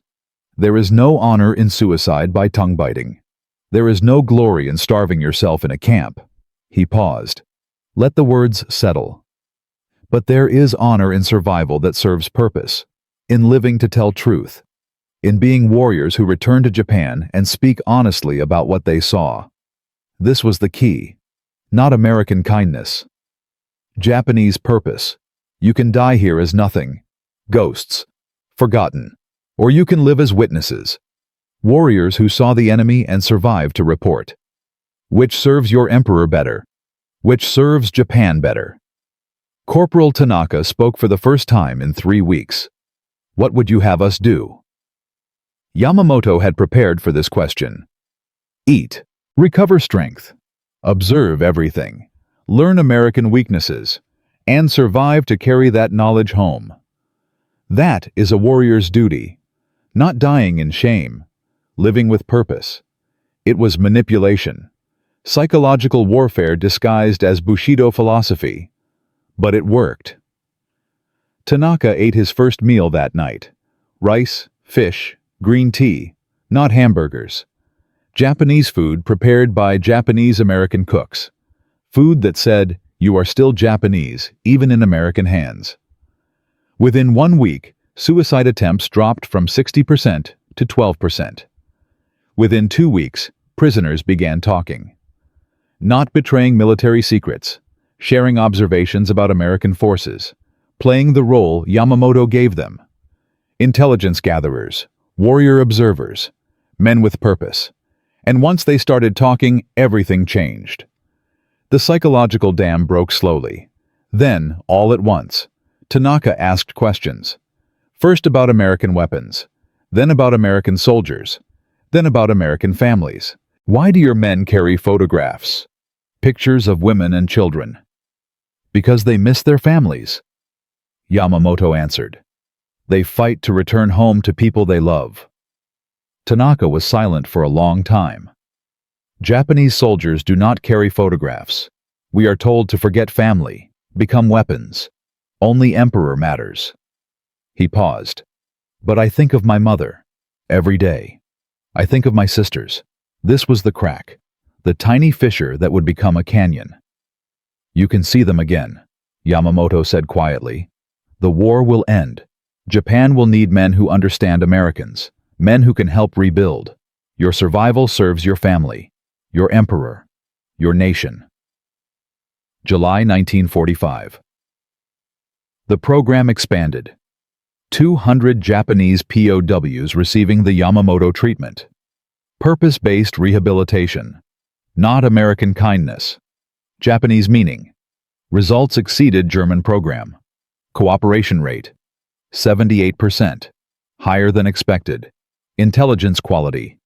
There is no honor in suicide by tongue-biting. There is no glory in starving yourself in a camp." He paused. Let the words settle. But there is honor in survival that serves purpose, in living to tell truth, in being warriors who return to Japan and speak honestly about what they saw. This was the key, not American kindness. Japanese purpose. You can die here as nothing, ghosts, forgotten, or you can live as witnesses, warriors who saw the enemy and survived to report. Which serves your emperor better? Which serves Japan better? Corporal Tanaka spoke for the first time in 3 weeks. What would you have us do? Yamamoto had prepared for this question. Eat, recover strength, observe everything, learn American weaknesses, and survive to carry that knowledge home. That is a warrior's duty, not dying in shame, living with purpose. It was manipulation, psychological warfare disguised as Bushido philosophy, but it worked. Tanaka ate his first meal that night. Rice, fish, green tea, not hamburgers. Japanese food prepared by Japanese-American cooks. Food that said, you are still Japanese, even in American hands. Within 1 week, suicide attempts dropped from 60% to 12%. Within 2 weeks, prisoners began talking. Not betraying military secrets, sharing observations about American forces, playing the role Yamamoto gave them. Intelligence gatherers, warrior observers, men with purpose. And once they started talking, everything changed. The psychological dam broke slowly. Then, all at once, Tanaka asked questions. First about American weapons, then about American soldiers, then about American families. Why do your men carry photographs? Pictures of women and children? Because they miss their families. Yamamoto answered. They fight to return home to people they love. Tanaka was silent for a long time. Japanese soldiers do not carry photographs. We are told to forget family, become weapons. Only emperor matters. He paused. But I think of my mother. Every day. I think of my sisters. This was the crack. The tiny fissure that would become a canyon. You can see them again, Yamamoto said quietly. The war will end. Japan will need men who understand Americans, men who can help rebuild. Your survival serves your family, your emperor, your nation. July 1945. The program expanded. 200 Japanese POWs receiving the Yamamoto treatment. Purpose-based rehabilitation. Not American kindness. Japanese meaning. Results exceeded German program. Cooperation rate. 78%. Higher than expected. Intelligence quality.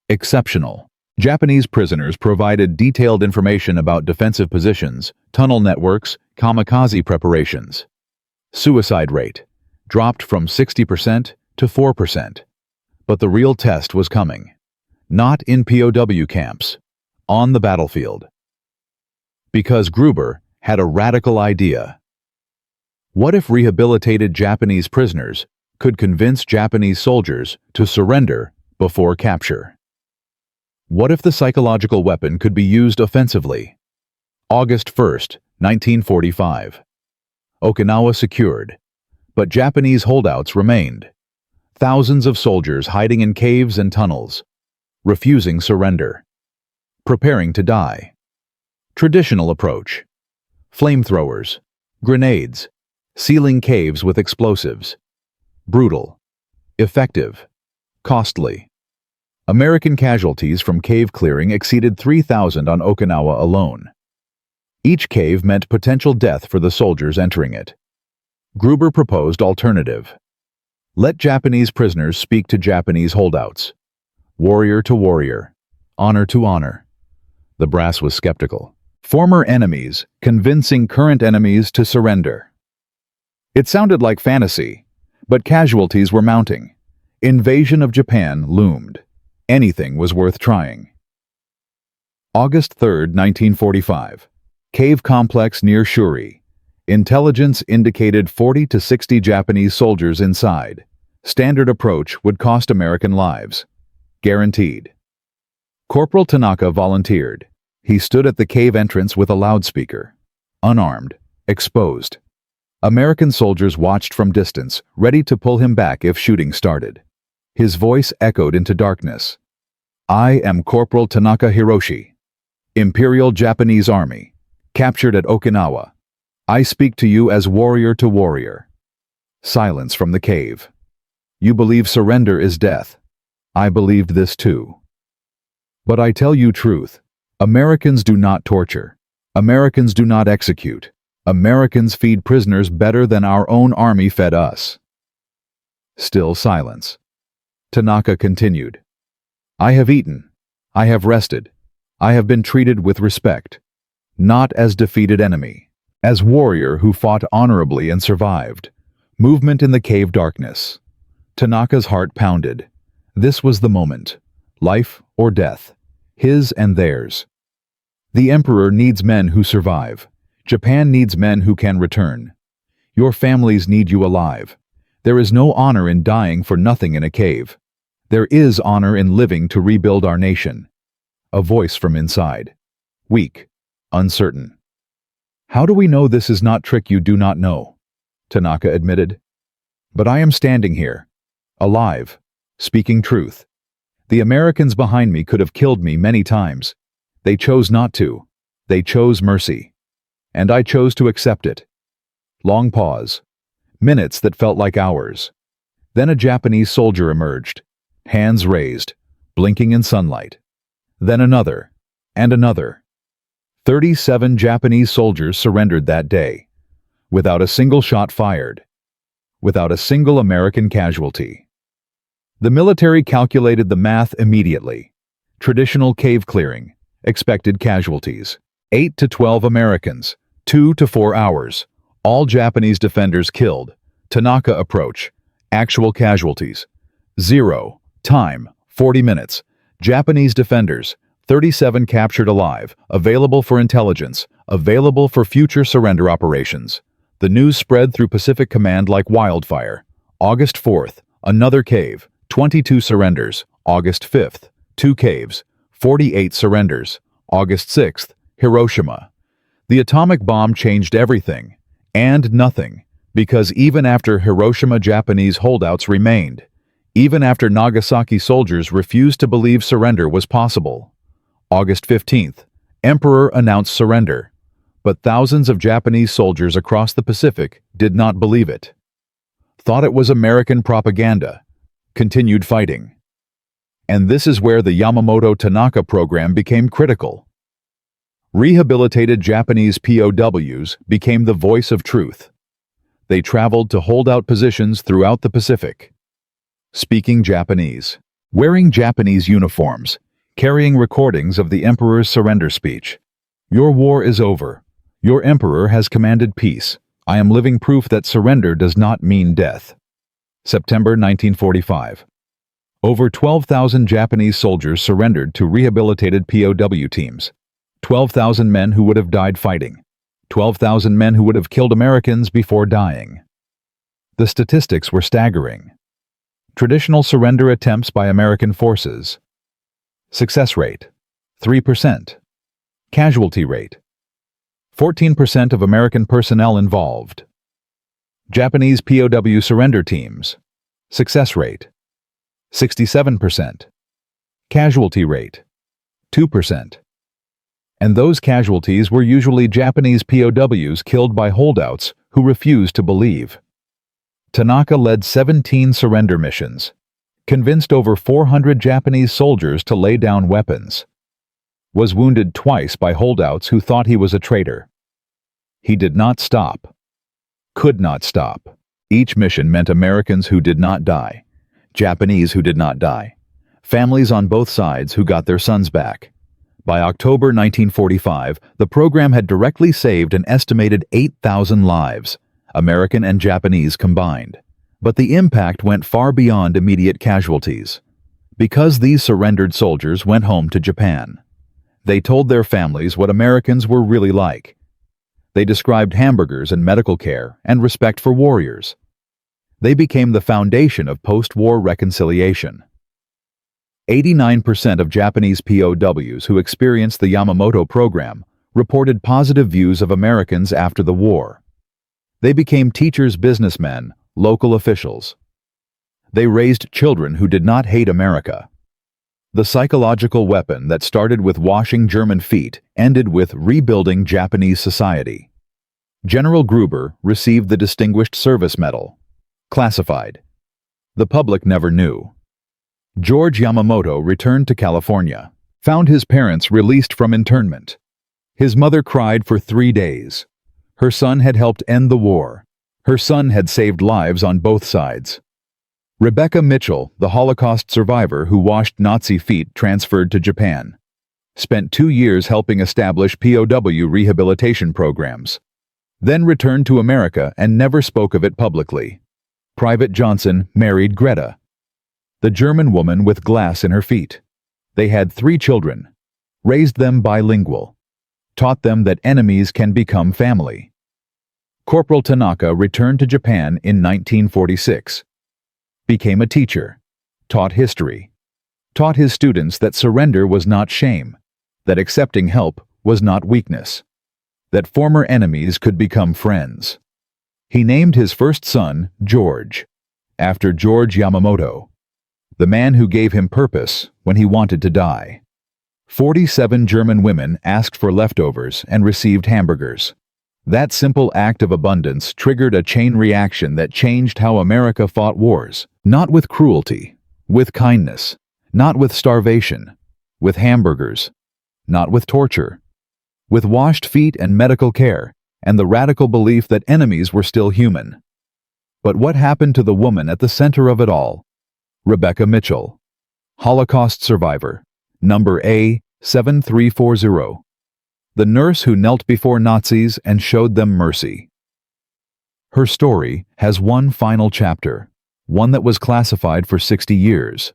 Exceptional. Japanese prisoners provided detailed information about defensive positions, tunnel networks, kamikaze preparations. Suicide rate. Dropped from 60% to 4%. But the real test was coming. Not in POW camps. On the battlefield. Because Gruber had a radical idea. What if rehabilitated Japanese prisoners could convince Japanese soldiers to surrender before capture? What if the psychological weapon could be used offensively? August 1st, 1945. Okinawa secured, but Japanese holdouts remained. Thousands of soldiers hiding in caves and tunnels, refusing surrender, preparing to die. Traditional approach. Flamethrowers, grenades, sealing caves with explosives. Brutal, effective, costly. American casualties from cave clearing exceeded 3,000 on Okinawa alone. Each cave meant potential death for the soldiers entering it. Gruber proposed alternative. Let Japanese prisoners speak to Japanese holdouts. Warrior to warrior, honor to honor. The brass was skeptical. Former enemies convincing current enemies to surrender. It sounded like fantasy, but casualties were mounting. Invasion of Japan loomed. Anything was worth trying. August 3rd, 1945. Cave complex near Shuri. Intelligence indicated 40 to 60 Japanese soldiers inside. Standard approach would cost American lives. Guaranteed. Corporal Tanaka volunteered. He stood at the cave entrance with a loudspeaker. Unarmed. Exposed. American soldiers watched from distance, ready to pull him back if shooting started. His voice echoed into darkness. "I am Corporal Tanaka Hiroshi, Imperial Japanese Army, captured at Okinawa. I speak to you as warrior to warrior." Silence from the cave. "You believe surrender is death. I believed this too. But I tell you truth. Americans do not torture. Americans do not execute. Americans feed prisoners better than our own army fed us." Still silence. Tanaka continued. "I have eaten. I have rested. I have been treated with respect. Not as defeated enemy. As warrior who fought honorably and survived." Movement in the cave darkness. Tanaka's heart pounded. This was the moment. Life or death. His and theirs. The Emperor needs men who survive. Japan needs men who can return. Your families need you alive. There is no honor in dying for nothing in a cave. There is honor in living to rebuild our nation. A voice from inside. Weak. Uncertain. "How do we know this is not trick you do not know?" Tanaka admitted. "But I am standing here. Alive. Speaking truth. The Americans behind me could have killed me many times. They chose not to. They chose mercy. And I chose to accept it." Long pause. Minutes that felt like hours. Then a Japanese soldier emerged. Hands raised, blinking in sunlight. Then another, and another. 37 Japanese soldiers surrendered that day. Without a single shot fired. Without a single American casualty. The military calculated the math immediately. Traditional cave clearing. Expected casualties. 8 to 12 Americans. 2 to 4 hours. All Japanese defenders killed. Tanaka approach. Actual casualties. 0. Time, 40 minutes. Japanese defenders. 37 captured alive. Available for intelligence. Available for future surrender operations. The news spread through Pacific Command like wildfire. August 4th. Another cave. 22 surrenders. August 5th. 2 caves. 48 surrenders. August 6th. Hiroshima. The atomic bomb changed everything. And nothing. Because even after Hiroshima, Japanese holdouts remained. Even after Nagasaki soldiers refused to believe surrender was possible. August 15th. Emperor announced surrender. But thousands of Japanese soldiers across the Pacific did not believe it. Thought it was American propaganda. Continued fighting. And this is where the Yamamoto-Tanaka program became critical. Rehabilitated Japanese POWs became the voice of truth. They traveled to holdout positions throughout the Pacific. Speaking Japanese. Wearing Japanese uniforms. Carrying recordings of the Emperor's surrender speech. "Your war is over. Your Emperor has commanded peace. I am living proof that surrender does not mean death." September 1945. Over 12,000 Japanese soldiers surrendered to rehabilitated POW teams. 12,000 men who would have died fighting. 12,000 men who would have killed Americans before dying. The statistics were staggering. Traditional surrender attempts by American forces. Success rate, 3%. Casualty rate, 14% of American personnel involved. Japanese POW surrender teams. Success rate, 67%. Casualty rate, 2%. And those casualties were usually Japanese POWs killed by holdouts who refused to believe. Tanaka led 17 surrender missions, convinced over 400 Japanese soldiers to lay down weapons, was wounded twice by holdouts who thought he was a traitor. He did not stop, could not stop. Each mission meant Americans who did not die, Japanese who did not die, families on both sides who got their sons back. By October 1945, the program had directly saved an estimated 8,000 lives, American and Japanese combined. But the impact went far beyond immediate casualties. Because these surrendered soldiers went home to Japan. They told their families what Americans were really like. They described hamburgers and medical care and respect for warriors. They became the foundation of post-war reconciliation. 89% of Japanese POWs who experienced the Yamamoto program reported positive views of Americans after the war. They became teachers, businessmen, local officials. They raised children who did not hate America. The psychological weapon that started with washing German feet ended with rebuilding Japanese society. General Gruber received the Distinguished Service Medal. Classified. The public never knew. George Yamamoto returned to California, found his parents released from internment. His mother cried for 3 days. Her son had helped end the war. Her son had saved lives on both sides. Rebecca Mitchell, the Holocaust survivor who washed Nazi feet, transferred to Japan. Spent 2 years helping establish POW rehabilitation programs. Then returned to America and never spoke of it publicly. Private Johnson married Greta, the German woman with glass in her feet. They had 3 children, raised them bilingual, taught them that enemies can become family. Corporal Tanaka returned to Japan in 1946. Became a teacher, taught history, taught his students that surrender was not shame, that accepting help was not weakness, that former enemies could become friends. He named his first son George, after George Yamamoto, the man who gave him purpose when he wanted to die. 47 German women asked for leftovers and received hamburgers. That simple act of abundance triggered a chain reaction that changed how America fought wars, not with cruelty, with kindness, not with starvation, with hamburgers, not with torture, with washed feet and medical care, and the radical belief that enemies were still human. But what happened to the woman at the center of it all? Rebecca Mitchell, Holocaust survivor, number A7340. The nurse who knelt before Nazis and showed them mercy. Her story has one final chapter, one that was classified for 60 years,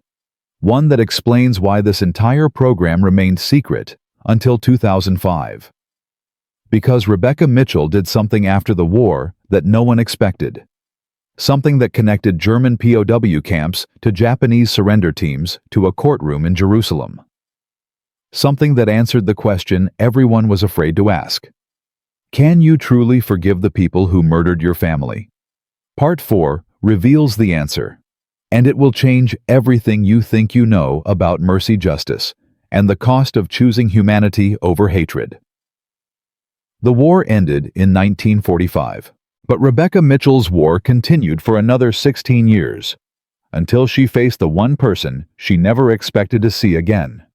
one that explains why this entire program remained secret until 2005. Because Rebecca Mitchell did something after the war that no one expected. Something that connected German POW camps to Japanese surrender teams to a courtroom in Jerusalem. Something that answered the question everyone was afraid to ask. Can you truly forgive the people who murdered your family? Part 4 reveals the answer, and it will change everything you think you know about mercy, justice, and the cost of choosing humanity over hatred. The war ended in 1945, but Rebecca Mitchell's war continued for another 16 years, until she faced the one person she never expected to see again.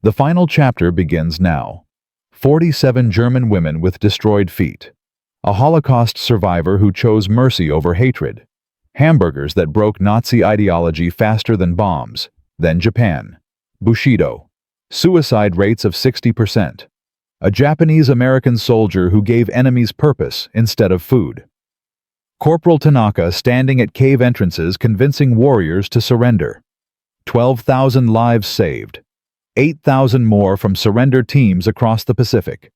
The final chapter begins now. 47 German women with destroyed feet. A Holocaust survivor who chose mercy over hatred. Hamburgers that broke Nazi ideology faster than bombs. Then Japan. Bushido. Suicide rates of 60%. A Japanese-American soldier who gave enemies purpose instead of food. Corporal Tanaka standing at cave entrances convincing warriors to surrender. 12,000 lives saved. 8,000 more from surrender teams across the Pacific.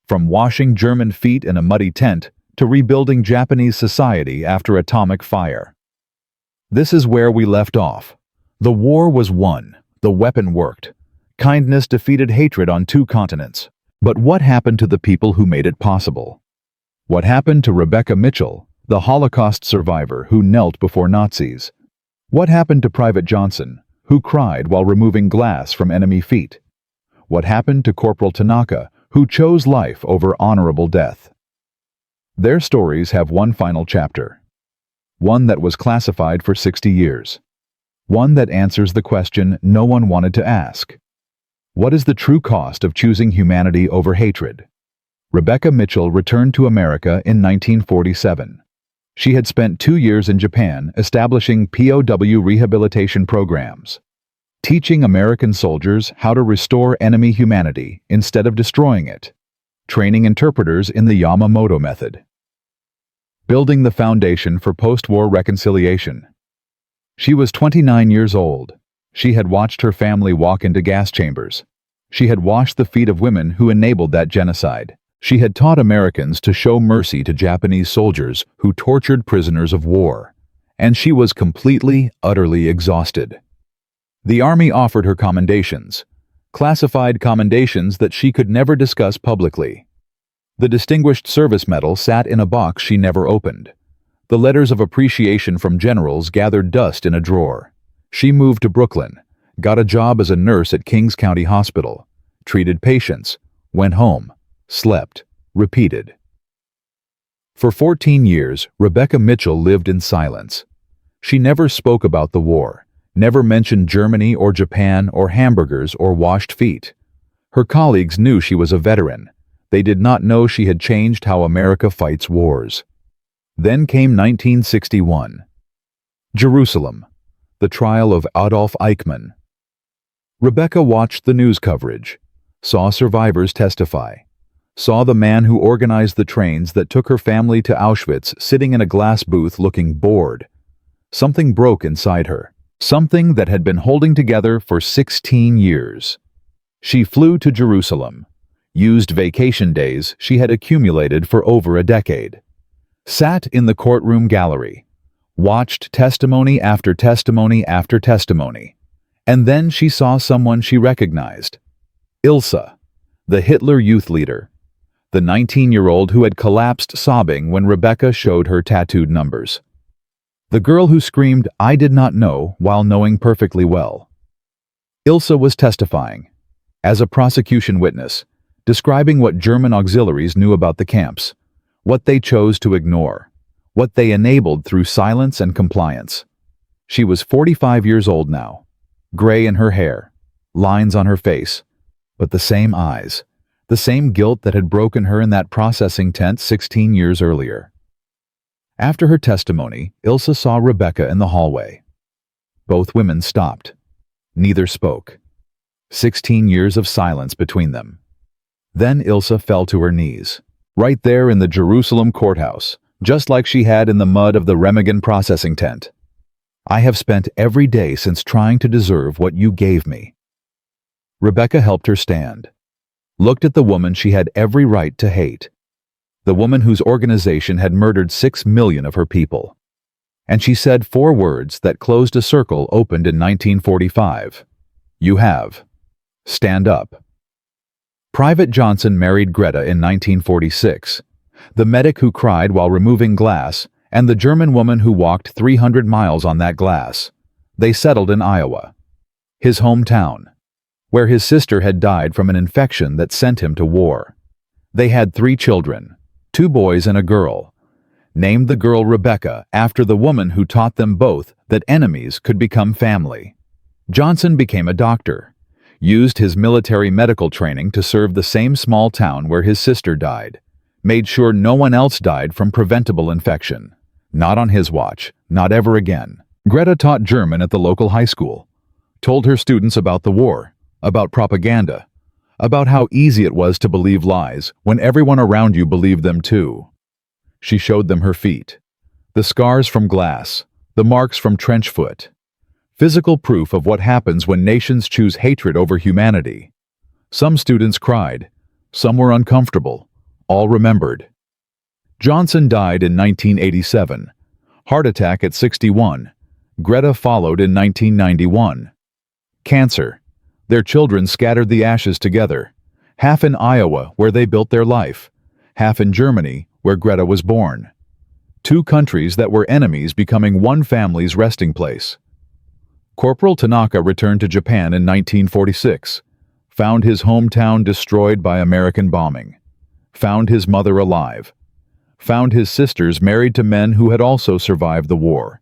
From washing German feet in a muddy tent to rebuilding Japanese society after atomic fire. This is where we left off. The war was won. The weapon worked. Kindness defeated hatred on 2 continents. But what happened to the people who made it possible? What happened to Rebecca Mitchell, the Holocaust survivor who knelt before Nazis? What happened to Private Johnson, who cried while removing glass from enemy feet? What happened to Corporal Tanaka, who chose life over honorable death? Their stories have one final chapter. One that was classified for 60 years. One that answers the question no one wanted to ask. What is the true cost of choosing humanity over hatred? Rebecca Mitchell returned to America in 1947. She had spent 2 years in Japan establishing POW rehabilitation programs, teaching American soldiers how to restore enemy humanity instead of destroying it, training interpreters in the Yamamoto method, building the foundation for post-war reconciliation. She was 29 years old. She had watched her family walk into gas chambers. She had washed the feet of women who enabled that genocide. She had taught Americans to show mercy to Japanese soldiers who tortured prisoners of war. And she was completely, utterly exhausted. The Army offered her commendations, classified commendations that she could never discuss publicly. The Distinguished Service Medal sat in a box she never opened. The letters of appreciation from generals gathered dust in a drawer. She moved to Brooklyn, got a job as a nurse at Kings County Hospital, treated patients, went home, slept, repeated. For 14 years, Rebecca Mitchell lived in silence. She never spoke about the war, never mentioned Germany or Japan or hamburgers or washed feet. Her colleagues knew she was a veteran. They did not know she had changed how America fights wars. Then came 1961. Jerusalem, the trial of Adolf Eichmann. Rebecca watched the news coverage, saw survivors testify, saw the man who organized the trains that took her family to Auschwitz sitting in a glass booth looking bored. Something broke inside her, something that had been holding together for 16 years. She flew to Jerusalem, used vacation days she had accumulated for over a decade, sat in the courtroom gallery, watched testimony after testimony after testimony, and then she saw someone she recognized. Ilsa, the Hitler youth leader, the 19-year-old who had collapsed sobbing when Rebecca showed her tattooed numbers. The girl who screamed, "I did not know," while knowing perfectly well. Ilsa was testifying, as a prosecution witness, describing what German auxiliaries knew about the camps, what they chose to ignore, what they enabled through silence and compliance. She was 45 years old now, gray in her hair, lines on her face, but the same eyes, the same guilt that had broken her in that processing tent 16 years earlier. After her testimony, Ilsa saw Rebecca in the hallway. Both women stopped. Neither spoke. 16 years of silence between them. Then Ilsa fell to her knees, right there in the Jerusalem courthouse, just like she had in the mud of the Remagen processing tent. "I have spent every day since trying to deserve what you gave me." Rebecca helped her stand, looked at the woman she had every right to hate, the woman whose organization had murdered 6 million of her people. And she said 4 words that closed a circle opened in 1945. "You have. Stand up." Private Johnson married Greta in 1946, the medic who cried while removing glass, and the German woman who walked 300 miles on that glass. They settled in Iowa, his hometown, where his sister had died from an infection that sent him to war. They had 3 children, 2 boys and a girl, named the girl Rebecca after the woman who taught them both that enemies could become family. Johnson became a doctor, used his military medical training to serve the same small town where his sister died, made sure no one else died from preventable infection. Not on his watch, not ever again. Greta taught German at the local high school, told her students about the war, about propaganda, about how easy it was to believe lies when everyone around you believed them too. She showed them her feet, the scars from glass, the marks from trench foot, physical proof of what happens when nations choose hatred over humanity. Some students cried, some were uncomfortable, all remembered. Johnson died in 1987, heart attack at 61. Greta followed in 1991. Cancer. Their children scattered the ashes together, half in Iowa, where they built their life, half in Germany, where Greta was born. 2 countries that were enemies becoming one family's resting place. Corporal Tanaka returned to Japan in 1946, found his hometown destroyed by American bombing, found his mother alive, found his sisters married to men who had also survived the war.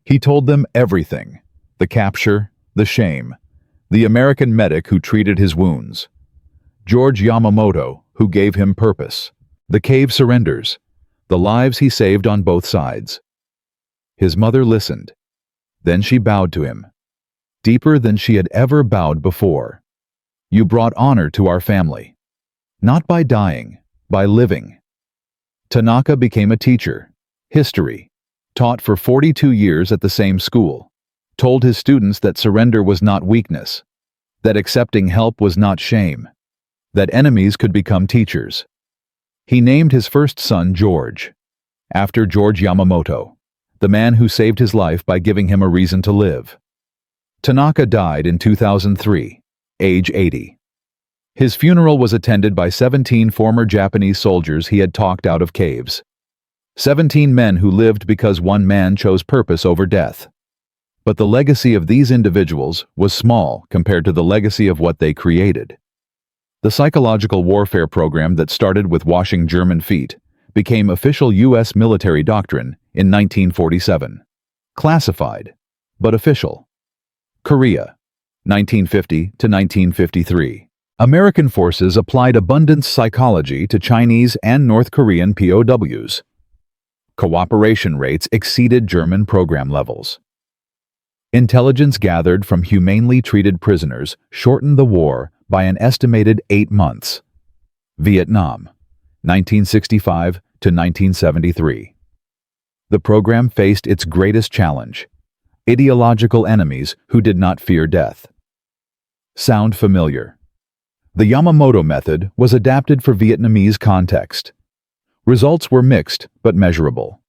He told them everything, the capture, the shame, the American medic who treated his wounds, George Yamamoto, who gave him purpose, the cave surrenders, the lives he saved on both sides. His mother listened. Then she bowed to him, deeper than she had ever bowed before. "You brought honor to our family. Not by dying, by living." Tanaka became a teacher, history, taught for 42 years at the same school, told his students that surrender was not weakness, that accepting help was not shame, that enemies could become teachers. He named his first son George, after George Yamamoto, the man who saved his life by giving him a reason to live. Tanaka died in 2003, age 80. His funeral was attended by 17 former Japanese soldiers he had talked out of caves. 17 men who lived because one man chose purpose over death. But the legacy of these individuals was small compared to the legacy of what they created. The psychological warfare program that started with washing German feet became official U.S. military doctrine in 1947. Classified, but official. Korea, 1950 to 1953. American forces applied abundance psychology to Chinese and North Korean POWs. Cooperation rates exceeded German program levels. Intelligence gathered from humanely treated prisoners shortened the war by an estimated 8 months. Vietnam, 1965 to 1973. The program faced its greatest challenge: ideological enemies who did not fear death. Sound familiar? The Yamamoto method was adapted for Vietnamese context. Results were mixed but measurable.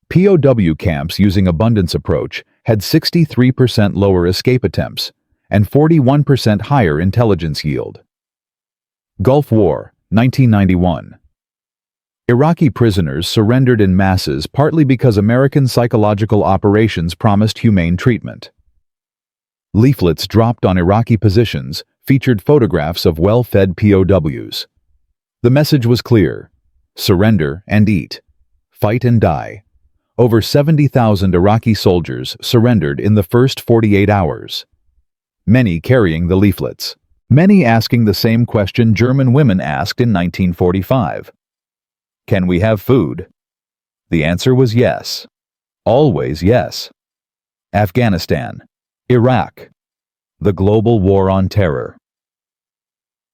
POW camps using abundance approach had 63% lower escape attempts and 41% higher intelligence yield. Gulf War, 1991. Iraqi prisoners surrendered in masses partly because American psychological operations promised humane treatment. Leaflets dropped on Iraqi positions featured photographs of well-fed POWs. The message was clear: surrender and eat. Fight and die. Over 70,000 Iraqi soldiers surrendered in the first 48 hours. Many carrying the leaflets. Many asking the same question German women asked in 1945. Can we have food? The answer was yes. Always yes. Afghanistan. Iraq. The global war on terror.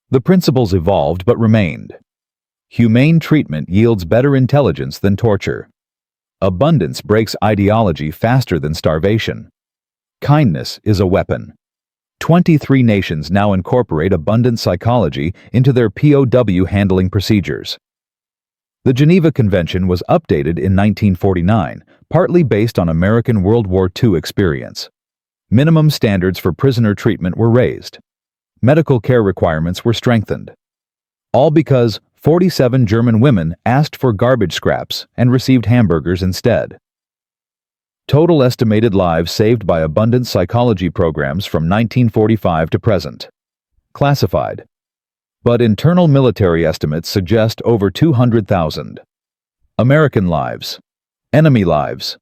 The principles evolved but remained. Humane treatment yields better intelligence than torture. Abundance breaks ideology faster than starvation. Kindness is a weapon. 23 nations now incorporate abundant psychology into their POW handling procedures. The Geneva Convention was updated in 1949, partly based on American World War II experience. Minimum standards for prisoner treatment were raised. Medical care requirements were strengthened. All because 47 German women asked for garbage scraps and received hamburgers instead. Total estimated lives saved by abundant psychology programs from 1945 to present. Classified. But internal military estimates suggest over 200,000. American lives. Enemy lives.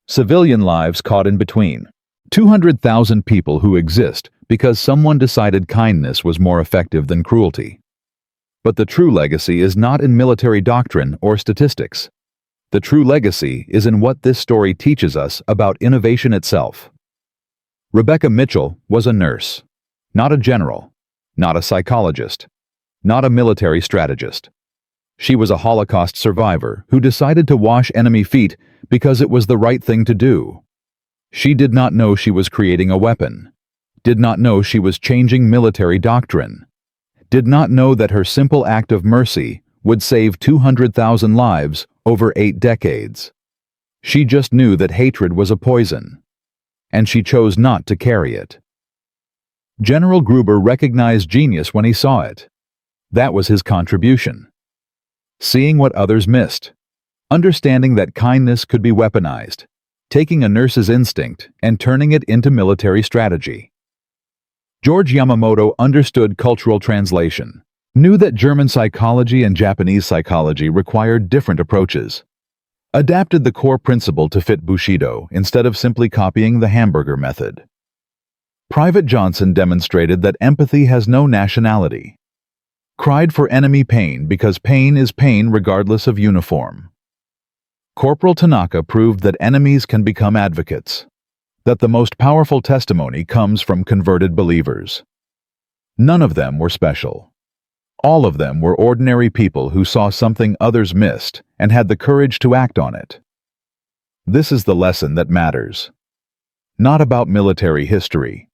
Civilian lives caught in between. 200,000 people who exist because someone decided kindness was more effective than cruelty. But the true legacy is not in military doctrine or statistics. The true legacy is in what this story teaches us about innovation itself. Rebecca Mitchell was a nurse, not a general, not a psychologist, not a military strategist. She was a Holocaust survivor who decided to wash enemy feet because it was the right thing to do. She did not know she was creating a weapon, did not know she was changing military doctrine, did not know that her simple act of mercy would save 200,000 lives over 8 decades. She just knew that hatred was a poison, and she chose not to carry it. General Gruber recognized genius when he saw it. That was his contribution. Seeing what others missed, understanding that kindness could be weaponized, taking a nurse's instinct and turning it into military strategy. George Yamamoto understood cultural translation, knew that German psychology and Japanese psychology required different approaches, adapted the core principle to fit Bushido instead of simply copying the hamburger method. Private Johnson demonstrated that empathy has no nationality, cried for enemy pain because pain is pain regardless of uniform. Corporal Tanaka proved that enemies can become advocates, that the most powerful testimony comes from converted believers. None of them were special. All of them were ordinary people who saw something others missed and had the courage to act on it. This is the lesson that matters. Not about military history,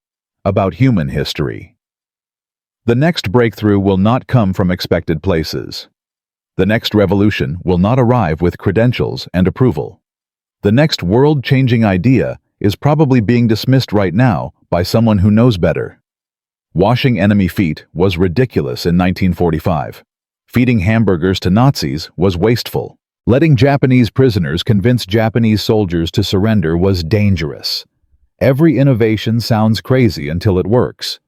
about human history. The next breakthrough will not come from expected places. The next revolution will not arrive with credentials and approval. The next world-changing idea is probably being dismissed right now by someone who knows better. Washing enemy feet was ridiculous in 1945. Feeding hamburgers to Nazis was wasteful. Letting Japanese prisoners convince Japanese soldiers to surrender was dangerous. Every innovation sounds crazy until it works.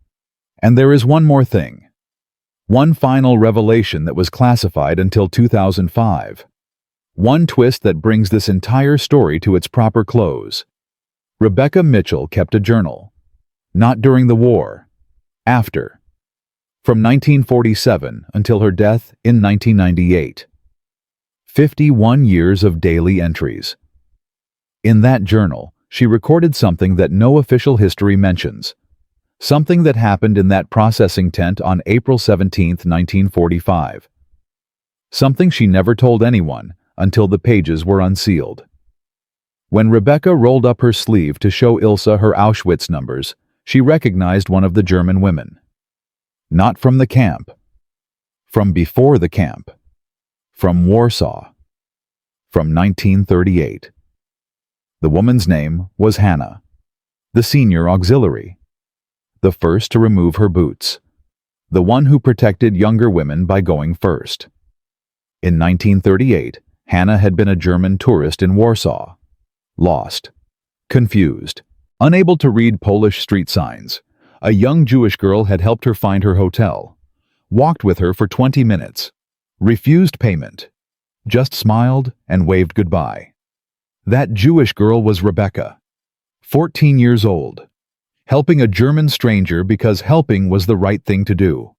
And there is one more thing. One final revelation that was classified until 2005. One twist that brings this entire story to its proper close. Rebecca Mitchell kept a journal. Not during the war. After. From 1947 until her death in 1998. 51 years of daily entries. In that journal, she recorded something that no official history mentions. Something that happened in that processing tent on April 17, 1945. Something she never told anyone until the pages were unsealed. When Rebecca rolled up her sleeve to show Ilsa her Auschwitz numbers, she recognized one of the German women. Not from the camp. From before the camp. From Warsaw. From 1938. The woman's name was Hannah, the senior auxiliary, the first to remove her boots, the one who protected younger women by going first. In 1938, Hannah had been a German tourist in Warsaw. Lost. Confused. Unable to read Polish street signs. A young Jewish girl had helped her find her hotel. Walked with her for 20 minutes. Refused payment. Just smiled and waved goodbye. That Jewish girl was Rebecca. 14 years old. Helping a German stranger because helping was the right thing to do.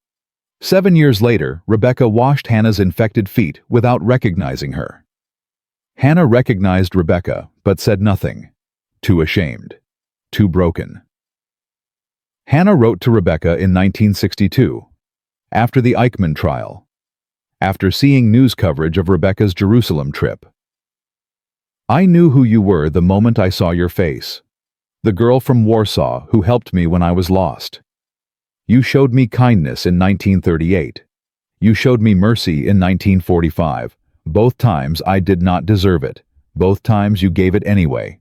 7 years later, Rebecca washed Hannah's infected feet without recognizing her. Hannah recognized Rebecca, but said nothing. Too ashamed. Too broken. Hannah wrote to Rebecca in 1962, after the Eichmann trial, after seeing news coverage of Rebecca's Jerusalem trip. I knew who you were the moment I saw your face. The girl from Warsaw who helped me when I was lost. You showed me kindness in 1938. You showed me mercy in 1945. Both times I did not deserve it. Both times you gave it anyway.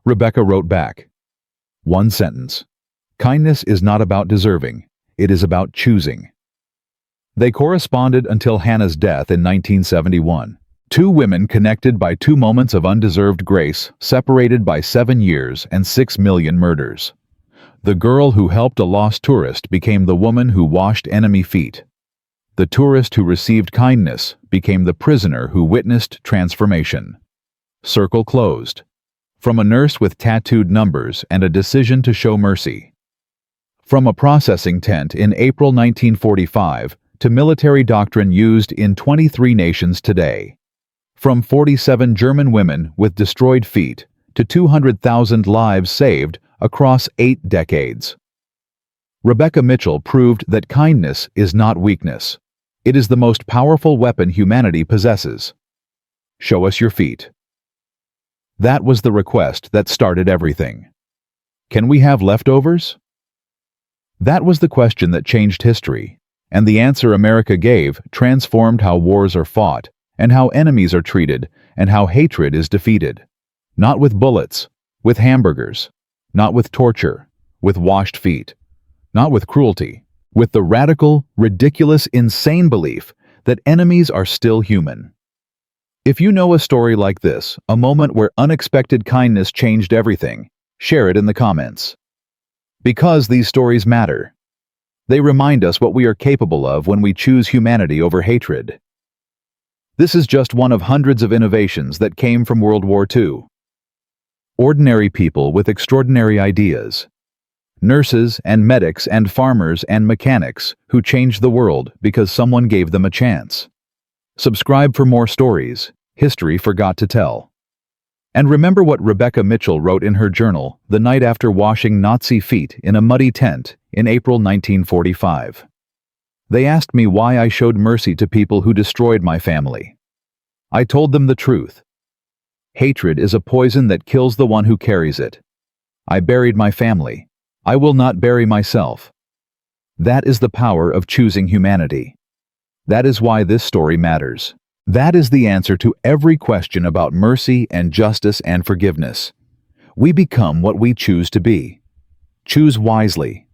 Rebecca wrote back. One sentence. Kindness is not about deserving. It is about choosing. They corresponded until Hannah's death in 1971. Two women connected by two moments of undeserved grace, separated by 7 years and 6 million murders. The girl who helped a lost tourist became the woman who washed enemy feet. The tourist who received kindness became the prisoner who witnessed transformation. Circle closed. From a nurse with tattooed numbers and a decision to show mercy. From a processing tent in April 1945 to military doctrine used in 23 nations today. From 47 German women with destroyed feet to 200,000 lives saved across 8 decades. Rebecca Mitchell proved that kindness is not weakness. It is the most powerful weapon humanity possesses. Show us your feet. That was the request that started everything. Can we have leftovers? That was the question that changed history, and the answer America gave transformed how wars are fought, and how enemies are treated, and how hatred is defeated. Not with bullets, with hamburgers. Not with torture, with washed feet. Not with cruelty, with the radical, ridiculous, insane belief that enemies are still human. If you know a story like this, a moment where unexpected kindness changed everything, share it in the comments. Because these stories matter. They remind us what we are capable of when we choose humanity over hatred. This is just one of hundreds of innovations that came from World War II. Ordinary people with extraordinary ideas. Nurses and medics and farmers and mechanics who changed the world because someone gave them a chance. Subscribe for more stories history forgot to tell. And remember what Rebecca Mitchell wrote in her journal the night after washing Nazi feet in a muddy tent in April 1945. They asked me why I showed mercy to people who destroyed my family. I told them the truth. Hatred is a poison that kills the one who carries it. I buried my family. I will not bury myself. That is the power of choosing humanity. That is why this story matters. That is the answer to every question about mercy and justice and forgiveness. We become what we choose to be. Choose wisely.